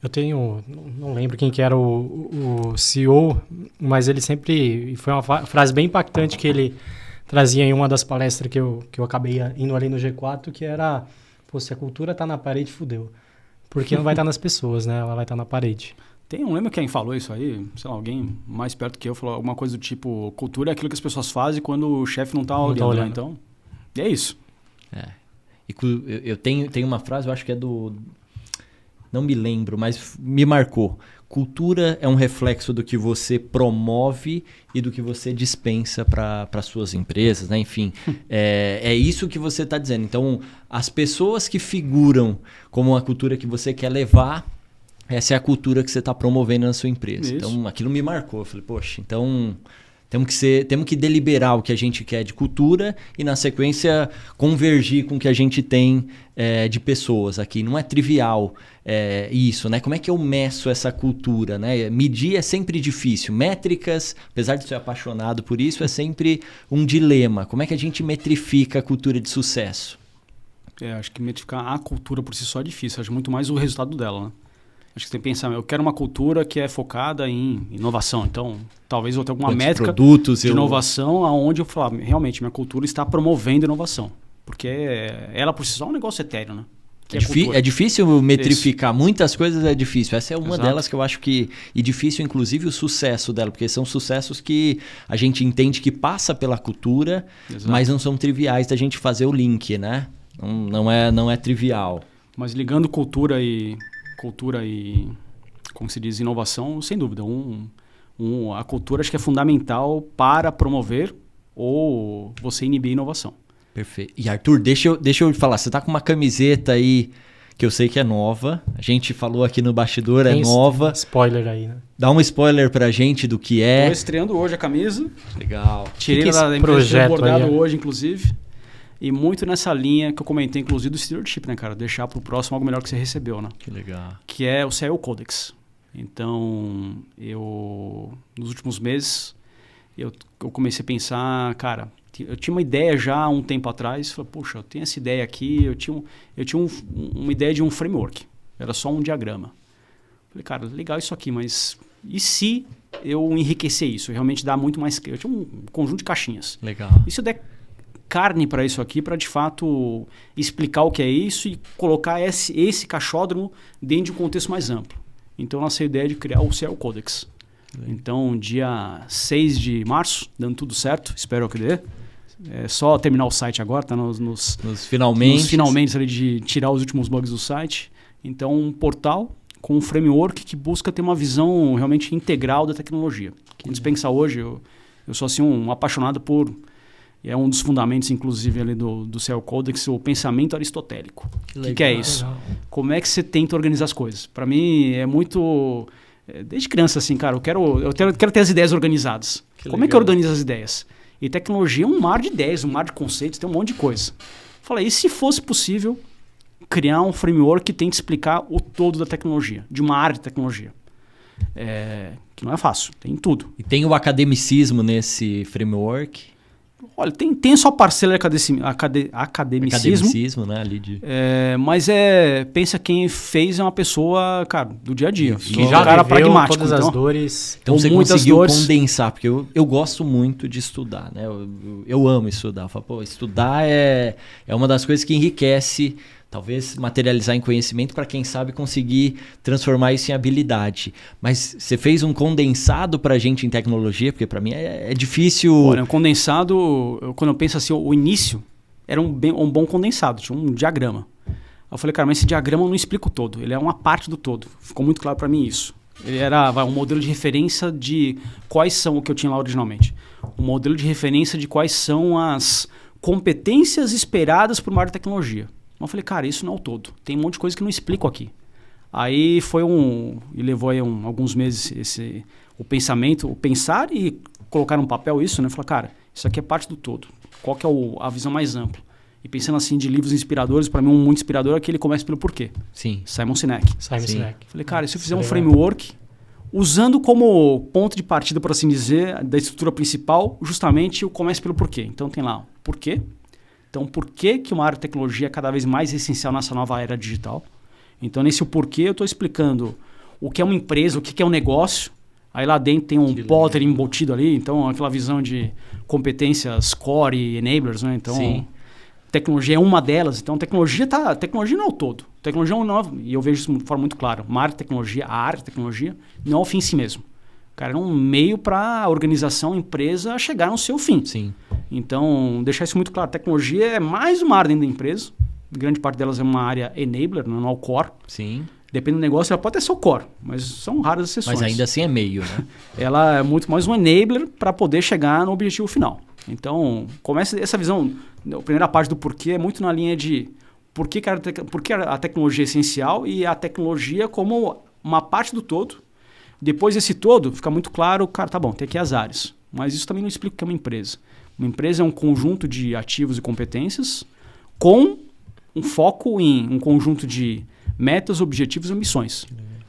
Speaker 3: Eu tenho... Não lembro quem que era o CEO, mas ele sempre... Foi uma frase bem impactante que ele trazia em uma das palestras que eu acabei indo ali no G4, que era... se a cultura tá na parede, fudeu. Porque não vai estar nas pessoas, né? Ela vai estar na parede.
Speaker 1: Não lembro quem falou isso aí, sei lá, alguém mais perto que eu falou alguma coisa do tipo, cultura é aquilo que as pessoas fazem quando o chefe não tá olhando. Então, e é isso.
Speaker 2: eu tenho uma frase, eu acho que é do... Não me lembro, mas me marcou. Cultura é um reflexo do que você promove e do que você dispensa para suas empresas, né? Enfim, é isso que você está dizendo. Então, as pessoas que figuram como a cultura que você quer levar, essa é a cultura que você está promovendo na sua empresa. Isso. Então, aquilo me marcou. Eu falei, poxa, então... Temos que deliberar o que a gente quer de cultura e, na sequência, convergir com o que a gente tem de pessoas aqui. Não é trivial isso, né? Como é que eu meço essa cultura, né? Medir é sempre difícil. Métricas, apesar de ser apaixonado por isso, é sempre um dilema. Como é que a gente metrifica a cultura de sucesso?
Speaker 1: Acho que metrificar a cultura por si só é difícil. Acho muito mais o resultado dela, né? Acho que você tem que pensar, eu quero uma cultura que é focada em inovação. Então, talvez eu tenha alguma métrica de inovação onde eu falar, realmente, minha cultura está promovendo inovação. Porque ela por si só é um negócio etéreo, né?
Speaker 2: É difícil metrificar. Isso. Muitas coisas é difícil. Essa é uma delas que eu acho que... E difícil, inclusive, o sucesso dela. Porque são sucessos que a gente entende que passa pela cultura, mas não são triviais da gente fazer o link, né? Não é trivial.
Speaker 1: Mas ligando cultura e, como se diz, inovação, sem dúvida. A cultura acho que é fundamental para promover ou você inibir a inovação.
Speaker 2: Perfeito. E Arthur, deixa eu falar, você tá com uma camiseta aí que eu sei que é nova. A gente falou aqui no bastidor, é nova.
Speaker 3: Spoiler aí, né?
Speaker 2: Dá um spoiler pra gente do que é.
Speaker 1: Tô estreando hoje a camisa.
Speaker 2: Legal.
Speaker 1: Tirei da empresa bordado hoje, inclusive. E muito nessa linha que eu comentei, inclusive, do stewardship, né, cara? Deixar pro próximo algo melhor que você recebeu, né?
Speaker 2: Que legal.
Speaker 1: Que é o CIO Codex. Então, nos últimos meses, eu comecei a pensar, cara, eu tinha uma ideia já há um tempo atrás, falei, poxa, eu tenho essa ideia aqui, eu tinha uma ideia de um framework, era só um diagrama. Falei, cara, legal isso aqui, mas e se eu enriquecer isso, realmente dar muito mais... Eu tinha um conjunto de caixinhas.
Speaker 2: Legal.
Speaker 1: E se eu der carne para isso aqui, para de fato explicar o que é isso e colocar esse caixódromo dentro de um contexto mais amplo. Então, nasceu a ideia de criar o CIO Codex. Então, dia 6 de março, dando tudo certo, espero que dê. É só terminar o site agora, tá nos finalmente ali de tirar os últimos bugs do site. Então, um portal com um framework que busca ter uma visão realmente integral da tecnologia. Quando você pensa hoje, eu sou assim um apaixonado por... É um dos fundamentos, inclusive, ali do CIO Codex, o pensamento aristotélico. O que é isso? Legal. Como é que você tenta organizar as coisas? Para mim, é muito... Desde criança, assim, cara, eu quero ter as ideias organizadas. Como é que eu organizo as ideias? E tecnologia é um mar de ideias, um mar de conceitos, tem um monte de coisa. Falei, e se fosse possível criar um framework que tente explicar o todo da tecnologia, de uma área de tecnologia? Que não é fácil, tem tudo.
Speaker 2: E tem o academicismo nesse framework?
Speaker 1: Olha, tem só parcela de academicismo,
Speaker 2: né? Ali de...
Speaker 1: mas pensa quem fez é uma pessoa, cara, do dia a dia.
Speaker 3: Que já cara pragmático. Todas as dores.
Speaker 2: Então você conseguiu condensar, porque eu gosto muito de estudar, né? Eu amo estudar. Eu falo, pô, estudar é uma das coisas que enriquece, talvez materializar em conhecimento para quem sabe conseguir transformar isso em habilidade. Mas você fez um condensado para a gente em tecnologia, porque para mim é difícil...
Speaker 1: Olha, um condensado, quando eu penso assim, o início era um bom condensado, tinha um diagrama. Eu falei, cara, mas esse diagrama eu não explico o todo, ele é uma parte do todo. Ficou muito claro para mim isso. Ele era um modelo de referência de quais são o que eu tinha lá originalmente. Um modelo de referência de quais são as competências esperadas por uma área de tecnologia. Eu falei, cara, isso não é o todo. Tem um monte de coisa que não explico aqui. Aí foi e levou aí alguns meses o pensar e colocar no papel isso, né? Falei, cara, isso aqui é parte do todo. Qual que é a visão mais ampla? E pensando assim de livros inspiradores, para mim um muito inspirador é que ele começa pelo porquê.
Speaker 2: Sim.
Speaker 1: Simon Sinek.
Speaker 3: Sinek.
Speaker 1: Falei, cara, se eu fizer um framework, usando como ponto de partida, por assim dizer, da estrutura principal, justamente o começa pelo porquê. Então tem lá o porquê. Então, por que uma área de tecnologia é cada vez mais essencial nessa nova era digital? Então, nesse porquê, eu estou explicando o que é uma empresa, o que é um negócio. Aí lá dentro tem um Potter embutido ali. Então, aquela visão de competências core e enablers, né? Então, sim. Tecnologia é uma delas. Então, tecnologia não é o todo. Tecnologia não é, e eu vejo isso de forma muito clara. A área de tecnologia não é o fim em si mesmo. Cara, é um meio para a organização, a empresa chegar no seu fim.
Speaker 2: Sim.
Speaker 1: Então, deixar isso muito claro. Tecnologia é mais uma área dentro da empresa, grande parte delas é uma área enabler, não é o core.
Speaker 2: Sim.
Speaker 1: Dependendo do negócio, ela pode até ser o core, mas são raras exceções.
Speaker 2: Mas ainda assim é meio, né?
Speaker 1: Ela é muito mais um enabler para poder chegar no objetivo final. Então, começa essa visão, a primeira parte do porquê é muito na linha de por que a tecnologia é essencial e a tecnologia como uma parte do todo. Depois desse todo, fica muito claro, cara, tá bom, tem aqui as áreas. Mas isso também não explica o que é uma empresa. Uma empresa é um conjunto de ativos e competências com um foco em um conjunto de metas, objetivos e missões.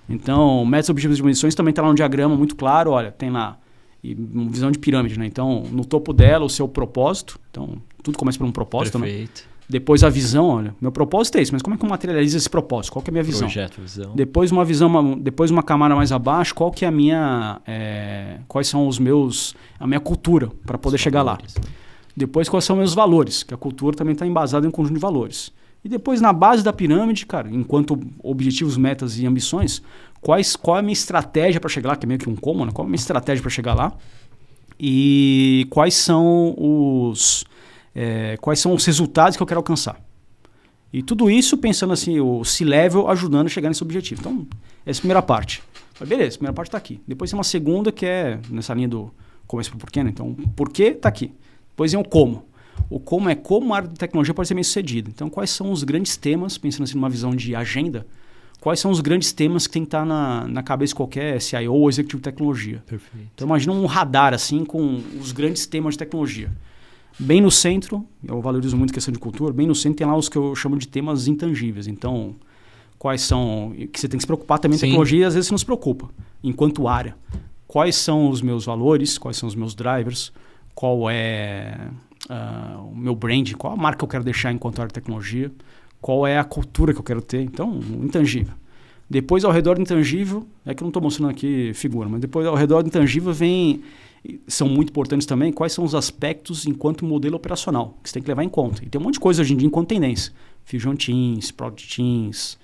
Speaker 1: Então, metas, objetivos e missões também está lá no diagrama muito claro, olha, tem lá uma visão de pirâmide, né? Então, no topo dela, o seu propósito. Então, tudo começa por um propósito,
Speaker 2: Perfeito.
Speaker 1: né? Depois a visão, olha, meu propósito é esse, mas como é que eu materializo esse propósito? Qual que é a minha visão?
Speaker 2: Projeto, visão.
Speaker 1: Depois depois uma camada mais abaixo, qual que é a minha, quais são a minha cultura para poder chegar lá. Depois quais são os meus valores, que a cultura também está embasada em um conjunto de valores. E depois na base da pirâmide, cara, enquanto objetivos, metas e ambições, qual é a minha estratégia para chegar lá, que é meio que um como, né? Qual é a minha estratégia para chegar lá? E quais são os resultados que eu quero alcançar. E tudo isso pensando assim, o C-Level ajudando a chegar nesse objetivo. Então, essa é a primeira parte. Mas beleza, a primeira parte está aqui. Depois tem uma segunda que é nessa linha do começo para o porquê, né? Então, o porquê está aqui. Depois tem o como. O como é como a área de tecnologia pode ser bem sucedida. Então, quais são os grandes temas, pensando assim numa visão de agenda, quais são os grandes temas que tem que estar na cabeça de qualquer CIO ou executivo de tecnologia.
Speaker 2: Perfeito.
Speaker 1: Então, imagina um radar assim com os grandes temas de tecnologia. Bem no centro, eu valorizo muito a questão de cultura, bem no centro tem lá os que eu chamo de temas intangíveis. Então, quais são, que você tem que se preocupar também, tecnologia, e às vezes você não se preocupa, enquanto área. Quais são os meus valores, quais são os meus drivers, qual é o meu brand, qual a marca que eu quero deixar enquanto área de tecnologia, qual é a cultura que eu quero ter. Então, intangível. Depois, ao redor do intangível, é que eu não estou mostrando aqui figura, mas depois, ao redor do intangível, são muito importantes também, quais são os aspectos enquanto modelo operacional, que você tem que levar em conta. E tem um monte de coisa hoje em dia enquanto tendência. Fusion Teams, Product Teams,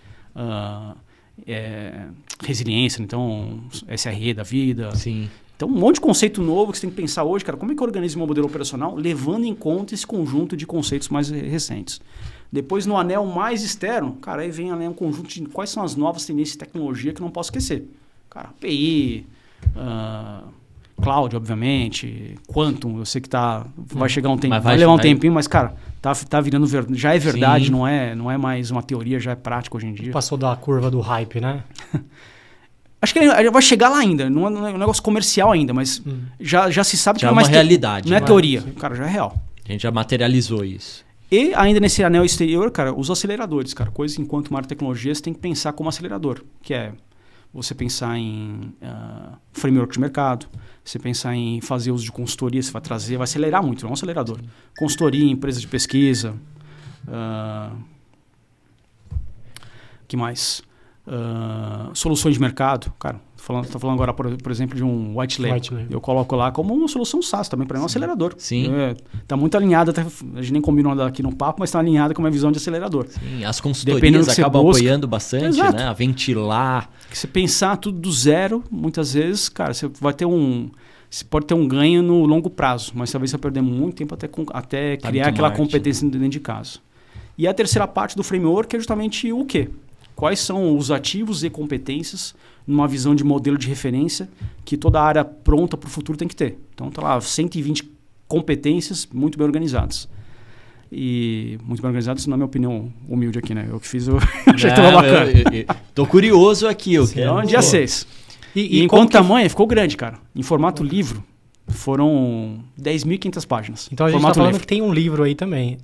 Speaker 1: resiliência, então SRE da vida.
Speaker 2: Sim.
Speaker 1: Então, um monte de conceito novo que você tem que pensar hoje, cara, como é que eu organizo meu modelo operacional levando em conta esse conjunto de conceitos mais recentes. Depois, no anel mais externo, cara, aí vem um conjunto de quais são as novas tendências de tecnologia que eu não posso esquecer. Cara, API, Cloud, obviamente, Quantum, eu sei que vai chegar um tempo, vai levar um tempinho, mas, cara, tá virando já é verdade, não é mais uma teoria, já é prática hoje em dia.
Speaker 3: Passou da curva do hype, né?
Speaker 1: Acho que ele vai chegar lá ainda, não é um negócio comercial ainda, mas já se sabe que
Speaker 2: já
Speaker 1: não é
Speaker 2: uma realidade.
Speaker 1: Não é teoria, cara, já é real.
Speaker 2: A gente já materializou isso.
Speaker 1: E ainda nesse anel exterior, cara, os aceleradores, cara, coisas enquanto uma área de tecnologia você tem que pensar como acelerador, que é você pensar em framework de mercado, você pensar em fazer uso de consultoria, você vai acelerar muito, não é um acelerador. Consultoria, empresa de pesquisa, que mais? Soluções de mercado, cara, tô falando agora, por exemplo, de um white label. Eu coloco lá como uma solução SaaS também, para mim é um acelerador.
Speaker 2: Sim.
Speaker 1: Tá muito alinhado, até, a gente nem combinou nada aqui no papo, mas está alinhado com uma visão de acelerador.
Speaker 2: Sim, as consultorias acabam apoiando bastante,
Speaker 1: exato,
Speaker 2: né? A ventilar.
Speaker 1: Que você pensar tudo do zero, muitas vezes, cara, você pode ter um ganho no longo prazo, mas talvez você vai perder muito tempo até criar aquela competência dentro de casa. E a terceira parte do framework é justamente o quê? Quais são os ativos e competências numa visão de modelo de referência que toda área pronta para o futuro tem que ter. Então, tá lá 120 competências muito bem organizadas. E muito bem organizadas, na minha opinião, humilde aqui, né? Eu que fiz, eu achei que tava bacana.
Speaker 2: Tô curioso aqui.
Speaker 1: Então, dia 6. E enquanto tamanho, ficou grande, cara. Em formato livro, foram 10.500 páginas.
Speaker 3: Então, a gente tá falando que tem um livro aí também.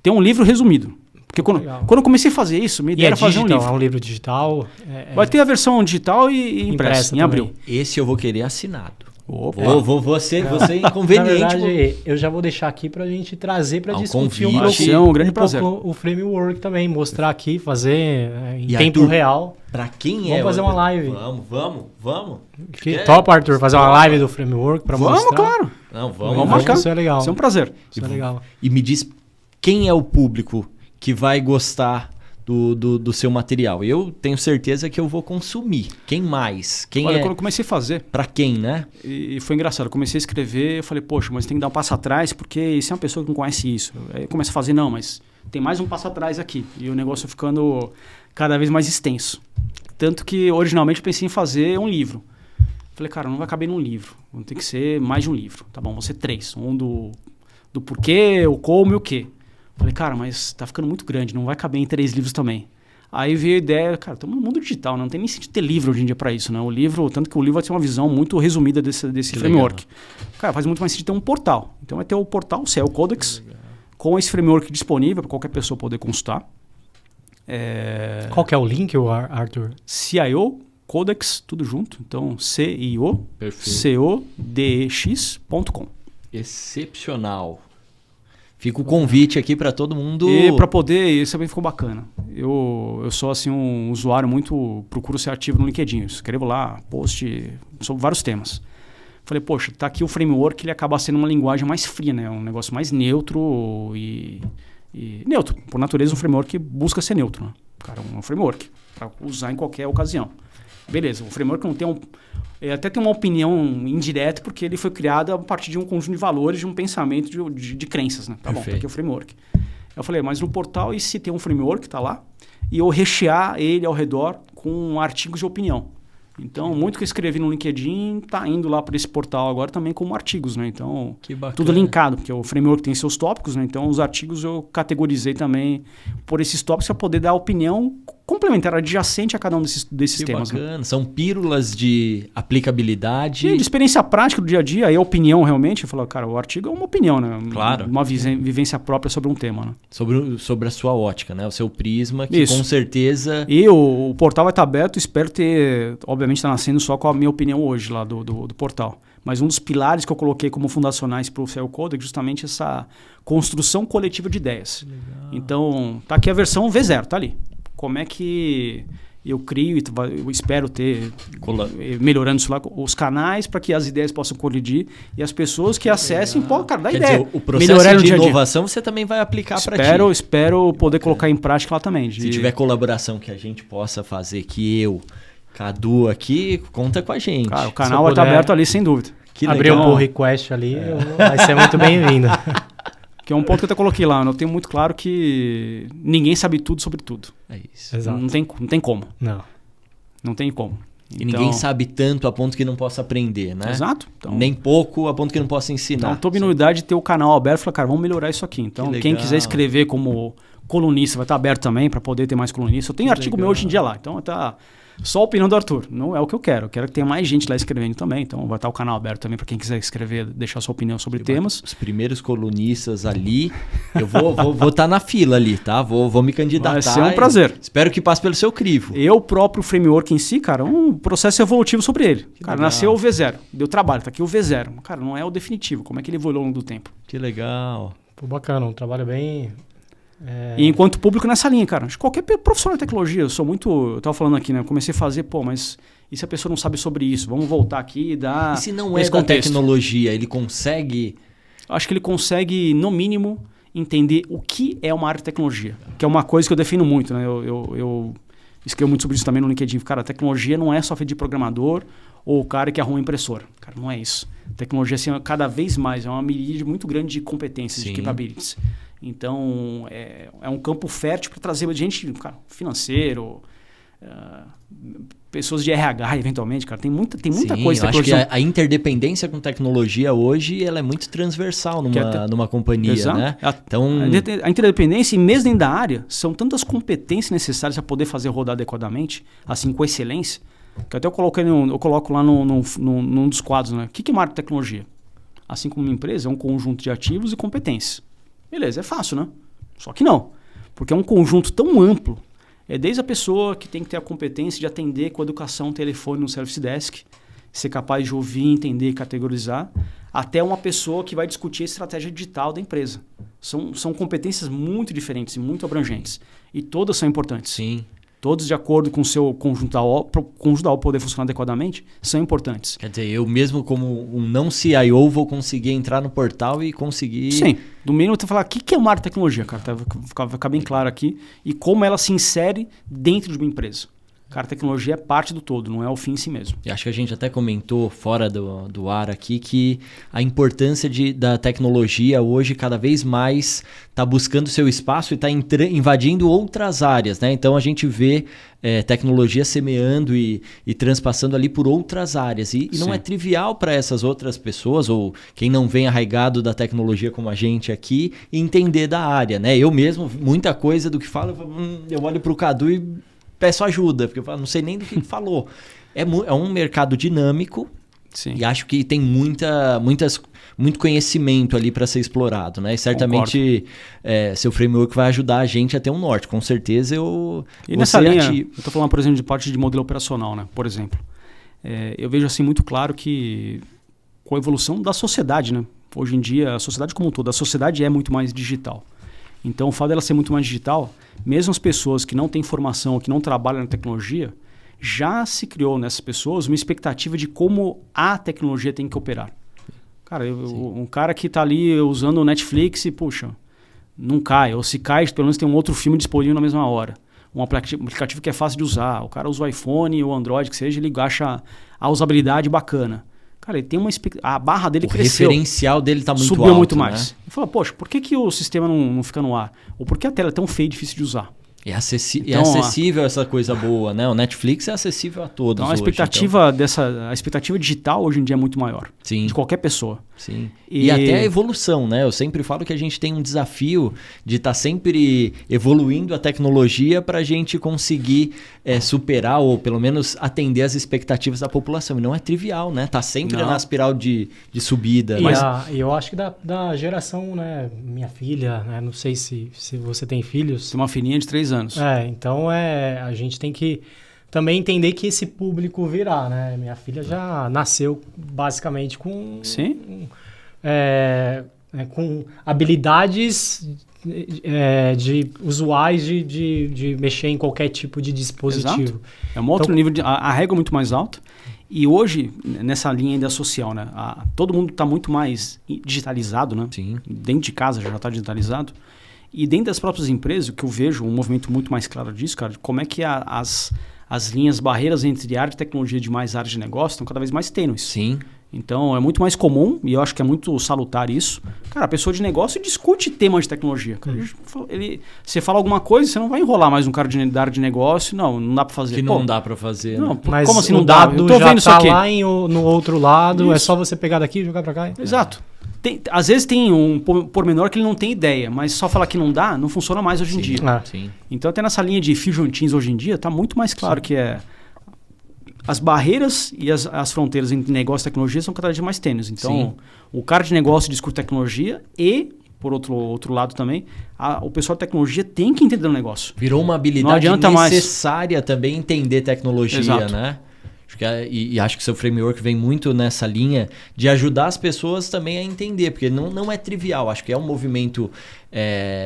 Speaker 1: Tem um livro resumido. Porque quando eu comecei a fazer isso, minha ideia era fazer um livro.
Speaker 3: É um livro digital?
Speaker 1: Vai ter a versão digital e impressa em abril.
Speaker 2: Esse eu vou querer assinado.
Speaker 1: Opa.
Speaker 2: Vou ser inconveniente.
Speaker 3: Na verdade, eu já vou deixar aqui pra gente trazer pra discutir
Speaker 1: vai ser um grande prazer.
Speaker 3: O framework também, mostrar aqui, fazer em tempo real.
Speaker 2: Pra quem
Speaker 3: vamos fazer uma live.
Speaker 2: Vamos.
Speaker 3: Top, Arthur, fazer uma live do framework pra mostrar.
Speaker 1: Vamos, claro.
Speaker 2: Não,
Speaker 1: vamos marcar.
Speaker 3: Isso é legal.
Speaker 1: Isso é um prazer.
Speaker 3: Isso é legal.
Speaker 2: E me diz quem é o público que vai gostar do seu material. Eu tenho certeza que eu vou consumir. Quem mais?
Speaker 1: Olha, quando eu comecei a fazer...
Speaker 2: Pra quem, né?
Speaker 1: E foi engraçado. Eu comecei a escrever, eu falei, poxa, mas tem que dar um passo atrás, porque se é uma pessoa que não conhece isso. Aí eu começo a fazer, não, mas tem mais um passo atrás aqui. E o negócio ficando cada vez mais extenso. Tanto que, originalmente, eu pensei em fazer um livro. Falei, cara, não vai caber num livro. Vão ter que ser mais de um livro. Tá bom, vão ser 3. Um do porquê, o como e o quê. Falei, cara, mas tá ficando muito grande, não vai caber em 3 livros também. Aí veio a ideia, cara, estamos no mundo digital, não tem nem sentido ter livro hoje em dia para isso, né? O livro, tanto que o livro vai ter uma visão muito resumida desse framework. Legal. Cara, faz muito mais sentido ter um portal. Então vai ter o portal CEO Codex, com esse framework disponível para qualquer pessoa poder consultar.
Speaker 3: Qual que é o link, Arthur?
Speaker 1: CIO Codex, tudo junto. Então, CIO-CODEX.com.
Speaker 2: Excepcional. Fica o convite aqui para todo mundo.
Speaker 1: E para poder, isso também ficou bacana. Eu sou assim um usuário muito, procuro ser ativo no LinkedIn. Eu escrevo lá, post sobre vários temas. Falei, poxa, tá aqui o framework, ele acaba sendo uma linguagem mais fria, né? Um negócio mais neutro e neutro. Por natureza, um framework busca ser neutro, né? Cara, um framework para usar em qualquer ocasião. Beleza, o framework não tem até tem uma opinião indireta, porque ele foi criado a partir de um conjunto de valores, de um pensamento de crenças, né? Tá bom, tá aqui o framework. Eu falei, mas no portal, e se tem um framework, tá lá, e eu rechear ele ao redor com artigos de opinião. Então, muito que eu escrevi no LinkedIn tá indo lá para esse portal agora também como artigos, né? Então, tudo linkado, porque o framework tem seus tópicos, né? Então, os artigos eu categorizei também por esses tópicos para poder dar opinião complementar, adjacente a cada um desses temas.
Speaker 2: Bacana. Né? São pílulas de aplicabilidade.
Speaker 1: De experiência prática do dia a dia, aí a opinião realmente, eu falo, cara, o artigo é uma opinião, né?
Speaker 2: Claro.
Speaker 1: Uma vivência própria sobre um tema, né?
Speaker 2: Sobre a sua ótica, né? O seu prisma, que com certeza...
Speaker 1: E o portal vai estar aberto, espero ter... Obviamente está nascendo só com a minha opinião hoje lá do portal. Mas um dos pilares que eu coloquei como fundacionais para o CEO Code é justamente essa construção coletiva de ideias. Legal. Então, tá aqui a versão V0, tá ali. Como é que eu crio, eu espero ter, melhorando isso lá, os canais para que as ideias possam colidir e as pessoas que acessem, pô, cara, dá ideia.
Speaker 2: Dizer, o processo de inovação você também vai aplicar para ti.
Speaker 1: Espero poder colocar em prática lá também.
Speaker 2: Se tiver colaboração que a gente possa fazer, Cadu aqui, conta com a gente.
Speaker 1: Cara, o canal vai estar aberto ali, sem dúvida.
Speaker 3: Abrir o pull request ali, vai ser muito bem-vindo.
Speaker 1: Que é um ponto que eu até coloquei lá. Eu tenho muito claro que ninguém sabe tudo sobre tudo.
Speaker 2: É isso.
Speaker 3: Exato.
Speaker 1: Não tem como. Não tem como.
Speaker 2: E ninguém sabe tanto a ponto que não possa aprender, né?
Speaker 1: Exato. Então,
Speaker 2: nem pouco a ponto que não possa ensinar.
Speaker 1: Então, tô vindo de ter o canal aberto e falar, cara, vamos melhorar isso aqui. Então, quem quiser escrever como colunista vai estar aberto também para poder ter mais colunistas. Eu tenho artigo meu hoje em dia lá. Então, tá só a opinião do Arthur. Não é o que eu quero. Eu quero que tenha mais gente lá escrevendo também. Então, vai estar o canal aberto também para quem quiser escrever, deixar sua opinião sobre temas.
Speaker 2: Os primeiros colunistas ali, eu vou estar na fila ali, tá? Vou me candidatar.
Speaker 1: Vai ser um prazer.
Speaker 2: Espero que passe pelo seu crivo.
Speaker 1: O próprio framework em si, cara, um processo evolutivo sobre ele. Cara, nasceu o V0. Deu trabalho, tá aqui o V0. Cara, não é o definitivo. Como é que ele evoluiu ao longo do tempo?
Speaker 2: Que legal.
Speaker 3: Pô, bacana, um trabalho bem...
Speaker 1: E enquanto público nessa linha, cara, de qualquer profissional de tecnologia, eu tava falando aqui, né? Eu comecei a fazer, mas e se a pessoa não sabe sobre isso? Vamos voltar aqui e dar.
Speaker 2: E se não é da tecnologia, ele consegue?
Speaker 1: Acho que ele consegue, no mínimo, entender o que é uma área de tecnologia, que é uma coisa que eu defino muito, né? Eu escrevo muito sobre isso também no LinkedIn. Cara, a tecnologia não é só feita de programador ou o cara que arruma impressora. Cara, não é isso. A tecnologia, assim, cada vez mais, é uma miríade muito grande de competências, de capabilities. Então, é um campo fértil para trazer gente, cara, financeiro, pessoas de RH, eventualmente, cara. Tem muita coisa.
Speaker 2: Eu acho que a interdependência com tecnologia hoje ela é muito transversal numa companhia,
Speaker 1: exato,
Speaker 2: né? Então,
Speaker 1: a interdependência, e mesmo dentro da área, são tantas competências necessárias para poder fazer rodar adequadamente, assim, com excelência, que até eu coloco lá num dos quadros, né? O que é uma área de tecnologia? Assim como uma empresa, é um conjunto de ativos e competências. Beleza, é fácil, né? Só que não, porque é um conjunto tão amplo. É desde a pessoa que tem que ter a competência de atender com educação, telefone no service desk, ser capaz de ouvir, entender e categorizar, até uma pessoa que vai discutir a estratégia digital da empresa. São competências muito diferentes e muito abrangentes. E todas são importantes.
Speaker 2: Sim.
Speaker 1: Todos de acordo com o seu conjunto da poder funcionar adequadamente, são importantes.
Speaker 2: Quer dizer, eu mesmo como um não CIO vou conseguir entrar no portal e conseguir...
Speaker 1: Sim, do mínimo tu falar o que é uma área de tecnologia, cara, vai ficar bem claro aqui, e como ela se insere dentro de uma empresa. Cara, a tecnologia é parte do todo, não é o fim em si mesmo.
Speaker 2: E acho que a gente até comentou fora do ar aqui que a importância da tecnologia hoje cada vez mais está buscando seu espaço e está invadindo outras áreas, né? Então a gente vê tecnologia semeando e transpassando ali por outras áreas. E não é trivial para essas outras pessoas, ou quem não vem arraigado da tecnologia como a gente aqui, entender da área, né? Eu mesmo, muita coisa do que falo, eu olho para o Cadu e peço ajuda, porque eu falo, não sei nem do que falou. É um mercado dinâmico.
Speaker 1: Sim.
Speaker 2: E acho que tem muito conhecimento ali para ser explorado, né? E certamente seu framework vai ajudar a gente a ter um norte. Com certeza
Speaker 1: E nessa linha, eu estou falando, por exemplo, de parte de modelo operacional, né? Por exemplo. Eu vejo assim muito claro que com a evolução da sociedade, né? Hoje em dia, a sociedade como um todo, a sociedade é muito mais digital. Então, o fato dela ser muito mais digital, mesmo as pessoas que não têm formação, que não trabalham na tecnologia, já se criou nessas pessoas uma expectativa de como a tecnologia tem que operar. Cara, um cara que está ali usando o Netflix e, puxa, não cai. Ou se cai, pelo menos tem um outro filme disponível na mesma hora. Um aplicativo que é fácil de usar. O cara usa o iPhone ou o Android, que seja, ele acha a usabilidade bacana. Cara, ele tem a barra dele cresceu.
Speaker 2: O referencial dele está muito alto.
Speaker 1: Subiu muito mais.
Speaker 2: Né?
Speaker 1: Ele fala, poxa, por que o sistema não fica no ar? Ou por que a tela é tão feia e difícil de usar?
Speaker 2: É acessível essa coisa boa, né? O Netflix é acessível a todos.
Speaker 1: Então, a expectativa digital hoje em dia é muito maior.
Speaker 2: Sim.
Speaker 1: De qualquer pessoa.
Speaker 2: Sim. E até a evolução, né? Eu sempre falo que a gente tem um desafio de estar sempre evoluindo a tecnologia para a gente conseguir superar ou pelo menos atender as expectativas da população. E não é trivial, né? Tá sempre na espiral de subida.
Speaker 3: E eu acho que da geração, né? Minha filha, né? Não sei se você tem filhos.
Speaker 1: Tem uma filhinha de 3 anos.
Speaker 3: Então a gente tem que também entender que esse público virá, né? Minha filha já nasceu basicamente com...
Speaker 1: Sim.
Speaker 3: Com habilidades usuais de mexer em qualquer tipo de dispositivo.
Speaker 1: Exato. É um outro nível, a régua é muito mais alta. E hoje, nessa linha ainda social, né? Todo mundo está muito mais digitalizado, né?
Speaker 2: Sim.
Speaker 1: Dentro de casa já está digitalizado. E dentro das próprias empresas, o que eu vejo, um movimento muito mais claro disso, cara, como é que as linhas, barreiras entre área de tecnologia e demais áreas de negócio estão cada vez mais tênues.
Speaker 2: Sim.
Speaker 1: Então, é muito mais comum, e eu acho que é muito salutar isso. Cara, a pessoa de negócio discute temas de tecnologia. Cara, você fala alguma coisa, você não vai enrolar mais um cara da área de negócio. Não dá para fazer.
Speaker 2: Que não dá para fazer.
Speaker 1: Não,
Speaker 2: né?
Speaker 3: Mas
Speaker 1: como assim
Speaker 3: o
Speaker 1: não dá?
Speaker 3: dado
Speaker 1: Eu tô
Speaker 3: já
Speaker 1: vendo isso
Speaker 3: tá
Speaker 1: aqui.
Speaker 3: lá no outro lado,
Speaker 1: Isso.
Speaker 3: é só você pegar daqui e jogar para cá.
Speaker 1: Exato. Às vezes tem um pormenor que ele não tem ideia, mas só falar que não dá, não funciona mais hoje em dia.
Speaker 2: Sim.
Speaker 1: Então, até nessa linha de Fusion Teams hoje em dia, está muito mais claro que as barreiras e as fronteiras entre negócio e tecnologia são cada vez mais tênues. Então, o cara de negócio discute tecnologia e, por outro lado também, o pessoal de tecnologia tem que entender o negócio.
Speaker 2: Virou uma habilidade necessária também entender tecnologia,
Speaker 1: Exato.
Speaker 2: né? E acho que seu framework vem muito nessa linha de ajudar as pessoas também a entender, porque não é trivial. Acho que é um movimento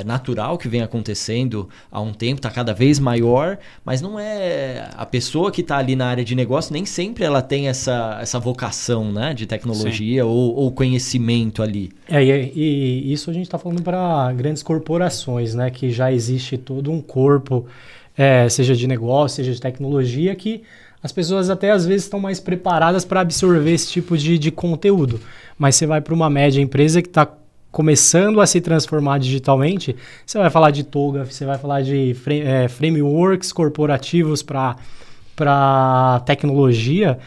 Speaker 2: natural que vem acontecendo há um tempo, está cada vez maior, mas não é a pessoa que está ali na área de negócio, nem sempre ela tem essa vocação, né, de tecnologia ou conhecimento ali.
Speaker 3: E isso a gente está falando para grandes corporações, né, que já existe todo um corpo, seja de negócio, seja de tecnologia, que as pessoas até às vezes estão mais preparadas para absorver esse tipo de conteúdo. Mas você vai para uma média empresa que está começando a se transformar digitalmente, você vai falar de TOGAF, você vai falar de frameworks corporativos para tecnologia,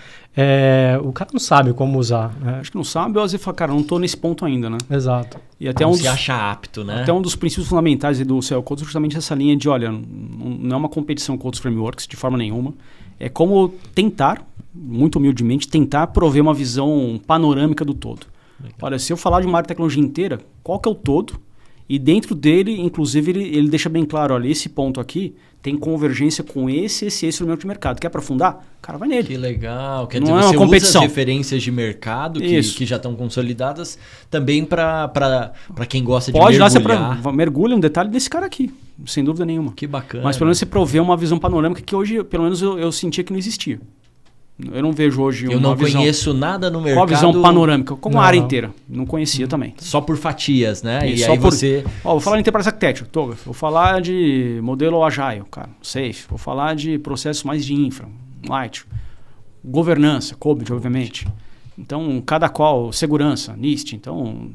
Speaker 3: o cara não sabe como usar. Né?
Speaker 1: Acho que não sabe, ou às vezes fala, cara, não estou nesse ponto ainda, né?
Speaker 3: Exato.
Speaker 1: E até
Speaker 2: não se acha apto, né?
Speaker 1: Até um dos princípios fundamentais do CL Code é justamente essa linha de, olha, não é uma competição com outros frameworks, de forma nenhuma. É como tentar, muito humildemente, tentar prover uma visão panorâmica do todo. Legal. Olha, se eu falar de uma área de tecnologia inteira, qual que é o todo? E dentro dele, inclusive, ele deixa bem claro, olha, esse ponto aqui tem convergência com esse elemento de mercado. Quer aprofundar? Cara, vai nele.
Speaker 2: Que legal. Quer
Speaker 1: não
Speaker 2: dizer, você
Speaker 1: uma competição.
Speaker 2: usa as referências de mercado que já estão consolidadas também para quem gosta de mergulhar.
Speaker 1: Pode lá, mergulha um detalhe desse cara aqui, sem dúvida nenhuma.
Speaker 2: Que bacana.
Speaker 1: Mas pelo menos você provê uma visão panorâmica que hoje, pelo menos, eu sentia que não existia. Eu não vejo hoje
Speaker 2: Eu não conheço nada no mercado.
Speaker 1: Com a visão panorâmica, como a área
Speaker 3: Não.
Speaker 1: inteira. Não conhecia também.
Speaker 2: Só por fatias, né? E
Speaker 1: Só
Speaker 2: aí você...
Speaker 1: vou falar de Enterprise Architecture, vou falar de modelo Agile, cara, Safe. Vou falar de processos mais de infra, Light. Governança, COBIT, obviamente. Então, cada qual, segurança, NIST. Então,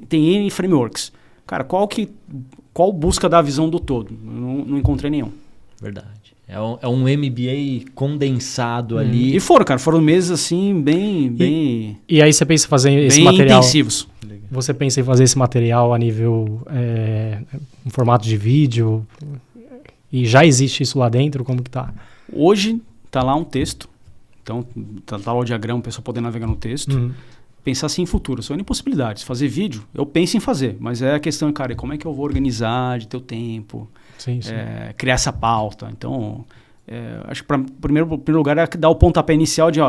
Speaker 1: tem N frameworks. Cara, qual busca da visão do todo? Não encontrei nenhum.
Speaker 2: Verdade. É um MBA condensado ali.
Speaker 1: E foram meses assim, bem
Speaker 3: E aí você pensa em fazer esse
Speaker 1: bem
Speaker 3: material...
Speaker 1: intensivos.
Speaker 3: Você pensa em fazer esse material a nível... em formato de vídeo? E já existe isso lá dentro? Como que tá?
Speaker 1: Hoje está lá um texto. Então, tá lá o diagrama, a pessoa poder navegar no texto. Pensar assim em futuro. São impossibilidades. Fazer vídeo, eu penso em fazer. Mas é a questão, cara, como é que eu vou organizar de ter o tempo?
Speaker 3: Sim.
Speaker 1: Criar essa pauta. Então, acho que em primeiro lugar é dar o pontapé inicial de,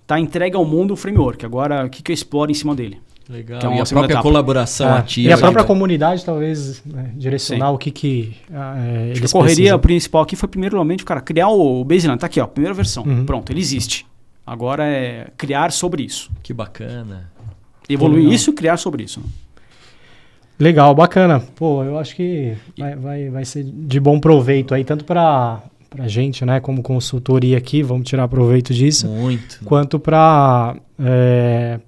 Speaker 1: tá entregue ao mundo o framework. Agora, o que eu exploro em cima dele?
Speaker 2: Legal.
Speaker 1: Que é uma
Speaker 2: e a
Speaker 1: segunda
Speaker 2: própria
Speaker 1: etapa.
Speaker 2: colaboração ativa.
Speaker 3: E a própria comunidade, talvez, direcionar o que eles
Speaker 1: A correria
Speaker 3: precisam.
Speaker 1: principal aqui foi, primeiramente, cara, criar o baseline. Tá aqui, ó, primeira versão. Pronto, ele existe. Agora é criar sobre isso.
Speaker 2: Que bacana.
Speaker 1: Evoluir isso e criar sobre isso.
Speaker 3: Legal, bacana. Pô, eu acho que vai ser de bom proveito aí, tanto para a gente, né, como consultoria aqui, vamos tirar proveito disso.
Speaker 2: Muito.
Speaker 3: Quanto para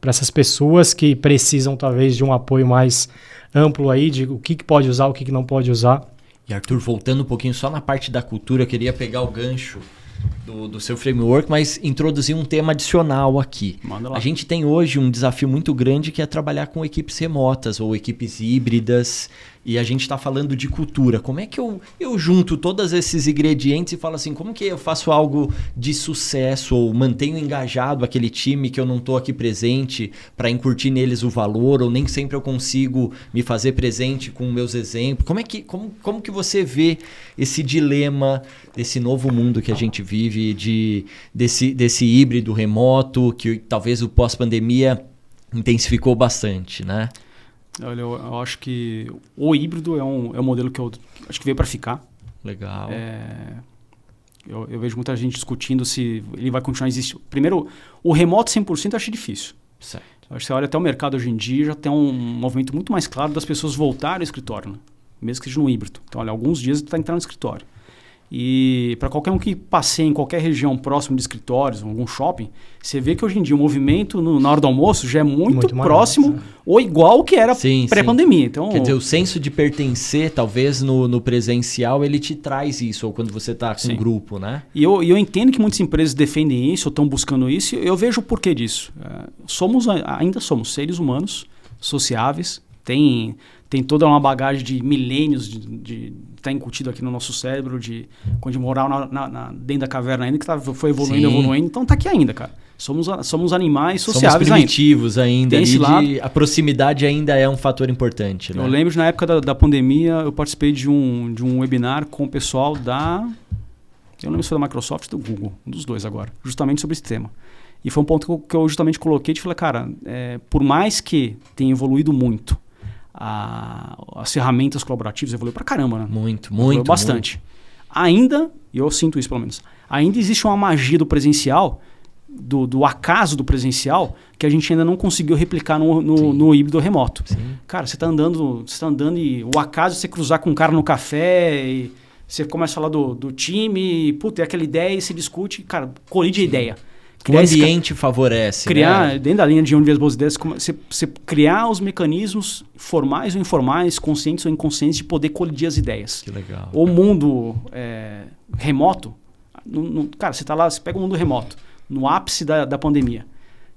Speaker 3: essas pessoas que precisam, talvez, de um apoio mais amplo aí, de o que pode usar, o que não pode usar.
Speaker 2: E Arthur, voltando um pouquinho só na parte da cultura, eu queria pegar o gancho do seu framework, mas introduzir um tema adicional aqui.
Speaker 1: Manda lá.
Speaker 2: A gente tem hoje um desafio muito grande que é trabalhar com equipes remotas ou equipes híbridas, e a gente está falando de cultura. Como é que eu junto todos esses ingredientes e falo assim, como que eu faço algo de sucesso ou mantenho engajado aquele time que eu não estou aqui presente para incutir neles o valor, ou nem sempre eu consigo me fazer presente com meus exemplos? Como que você vê esse dilema desse novo mundo que a gente vive, desse híbrido remoto, que talvez o pós-pandemia intensificou bastante, né?
Speaker 1: Olha, eu acho que o híbrido é um modelo que eu acho que veio para ficar.
Speaker 2: Legal.
Speaker 1: Eu vejo muita gente discutindo se ele vai continuar existindo. Primeiro, o remoto 100% eu acho difícil.
Speaker 2: Certo.
Speaker 1: Eu acho que você olha até o mercado hoje em dia, já tem um movimento muito mais claro das pessoas voltarem ao escritório, né? Mesmo que seja no híbrido. Então, olha, alguns dias está entrando no escritório. E para qualquer um que passeie em qualquer região próximo de escritórios, algum shopping, você vê que hoje em dia o movimento na hora do almoço já é muito próximo
Speaker 3: maior,
Speaker 1: ou igual ao que era pré-pandemia. Então,
Speaker 2: quer dizer, o senso de pertencer, talvez no presencial, ele te traz isso, ou quando você está com um grupo, né?
Speaker 1: E eu entendo que muitas empresas defendem isso ou estão buscando isso, e eu vejo o porquê disso. Ainda somos seres humanos, sociáveis, tem toda uma bagagem de milênios de tá incutido aqui no nosso cérebro, de quando a gente morava dentro da caverna ainda, que foi evoluindo, então tá aqui ainda, cara. Somos animais sociáveis
Speaker 2: somos primitivos ainda.
Speaker 1: A
Speaker 2: proximidade ainda é um fator importante, né?
Speaker 1: Eu lembro que na época da pandemia, eu participei de um webinar com o pessoal eu não lembro se foi da Microsoft ou do Google, um dos dois agora, justamente sobre esse tema. E foi um ponto que eu justamente coloquei e falei, cara, por mais que tenha evoluído muito, as ferramentas colaborativas evoluíram pra caramba, né?
Speaker 2: Muito,
Speaker 1: evoluiu bastante. Ainda, e eu sinto isso pelo menos, ainda existe uma magia do presencial, do acaso do presencial, que a gente ainda não conseguiu replicar no híbrido remoto.
Speaker 2: Sim.
Speaker 1: Cara, você tá andando e o acaso você cruzar com um cara no café e você começa a falar do time, é aquela ideia e se discute, cara, colide a ideia.
Speaker 2: O ambiente favorece.
Speaker 1: Criar,
Speaker 2: né?
Speaker 1: dentro da linha de onde as boas ideias, você criar os mecanismos formais ou informais, conscientes ou inconscientes, de poder colidir as ideias.
Speaker 2: Que legal.
Speaker 1: O mundo remoto, cara, você tá lá, você pega o mundo remoto, no ápice da pandemia.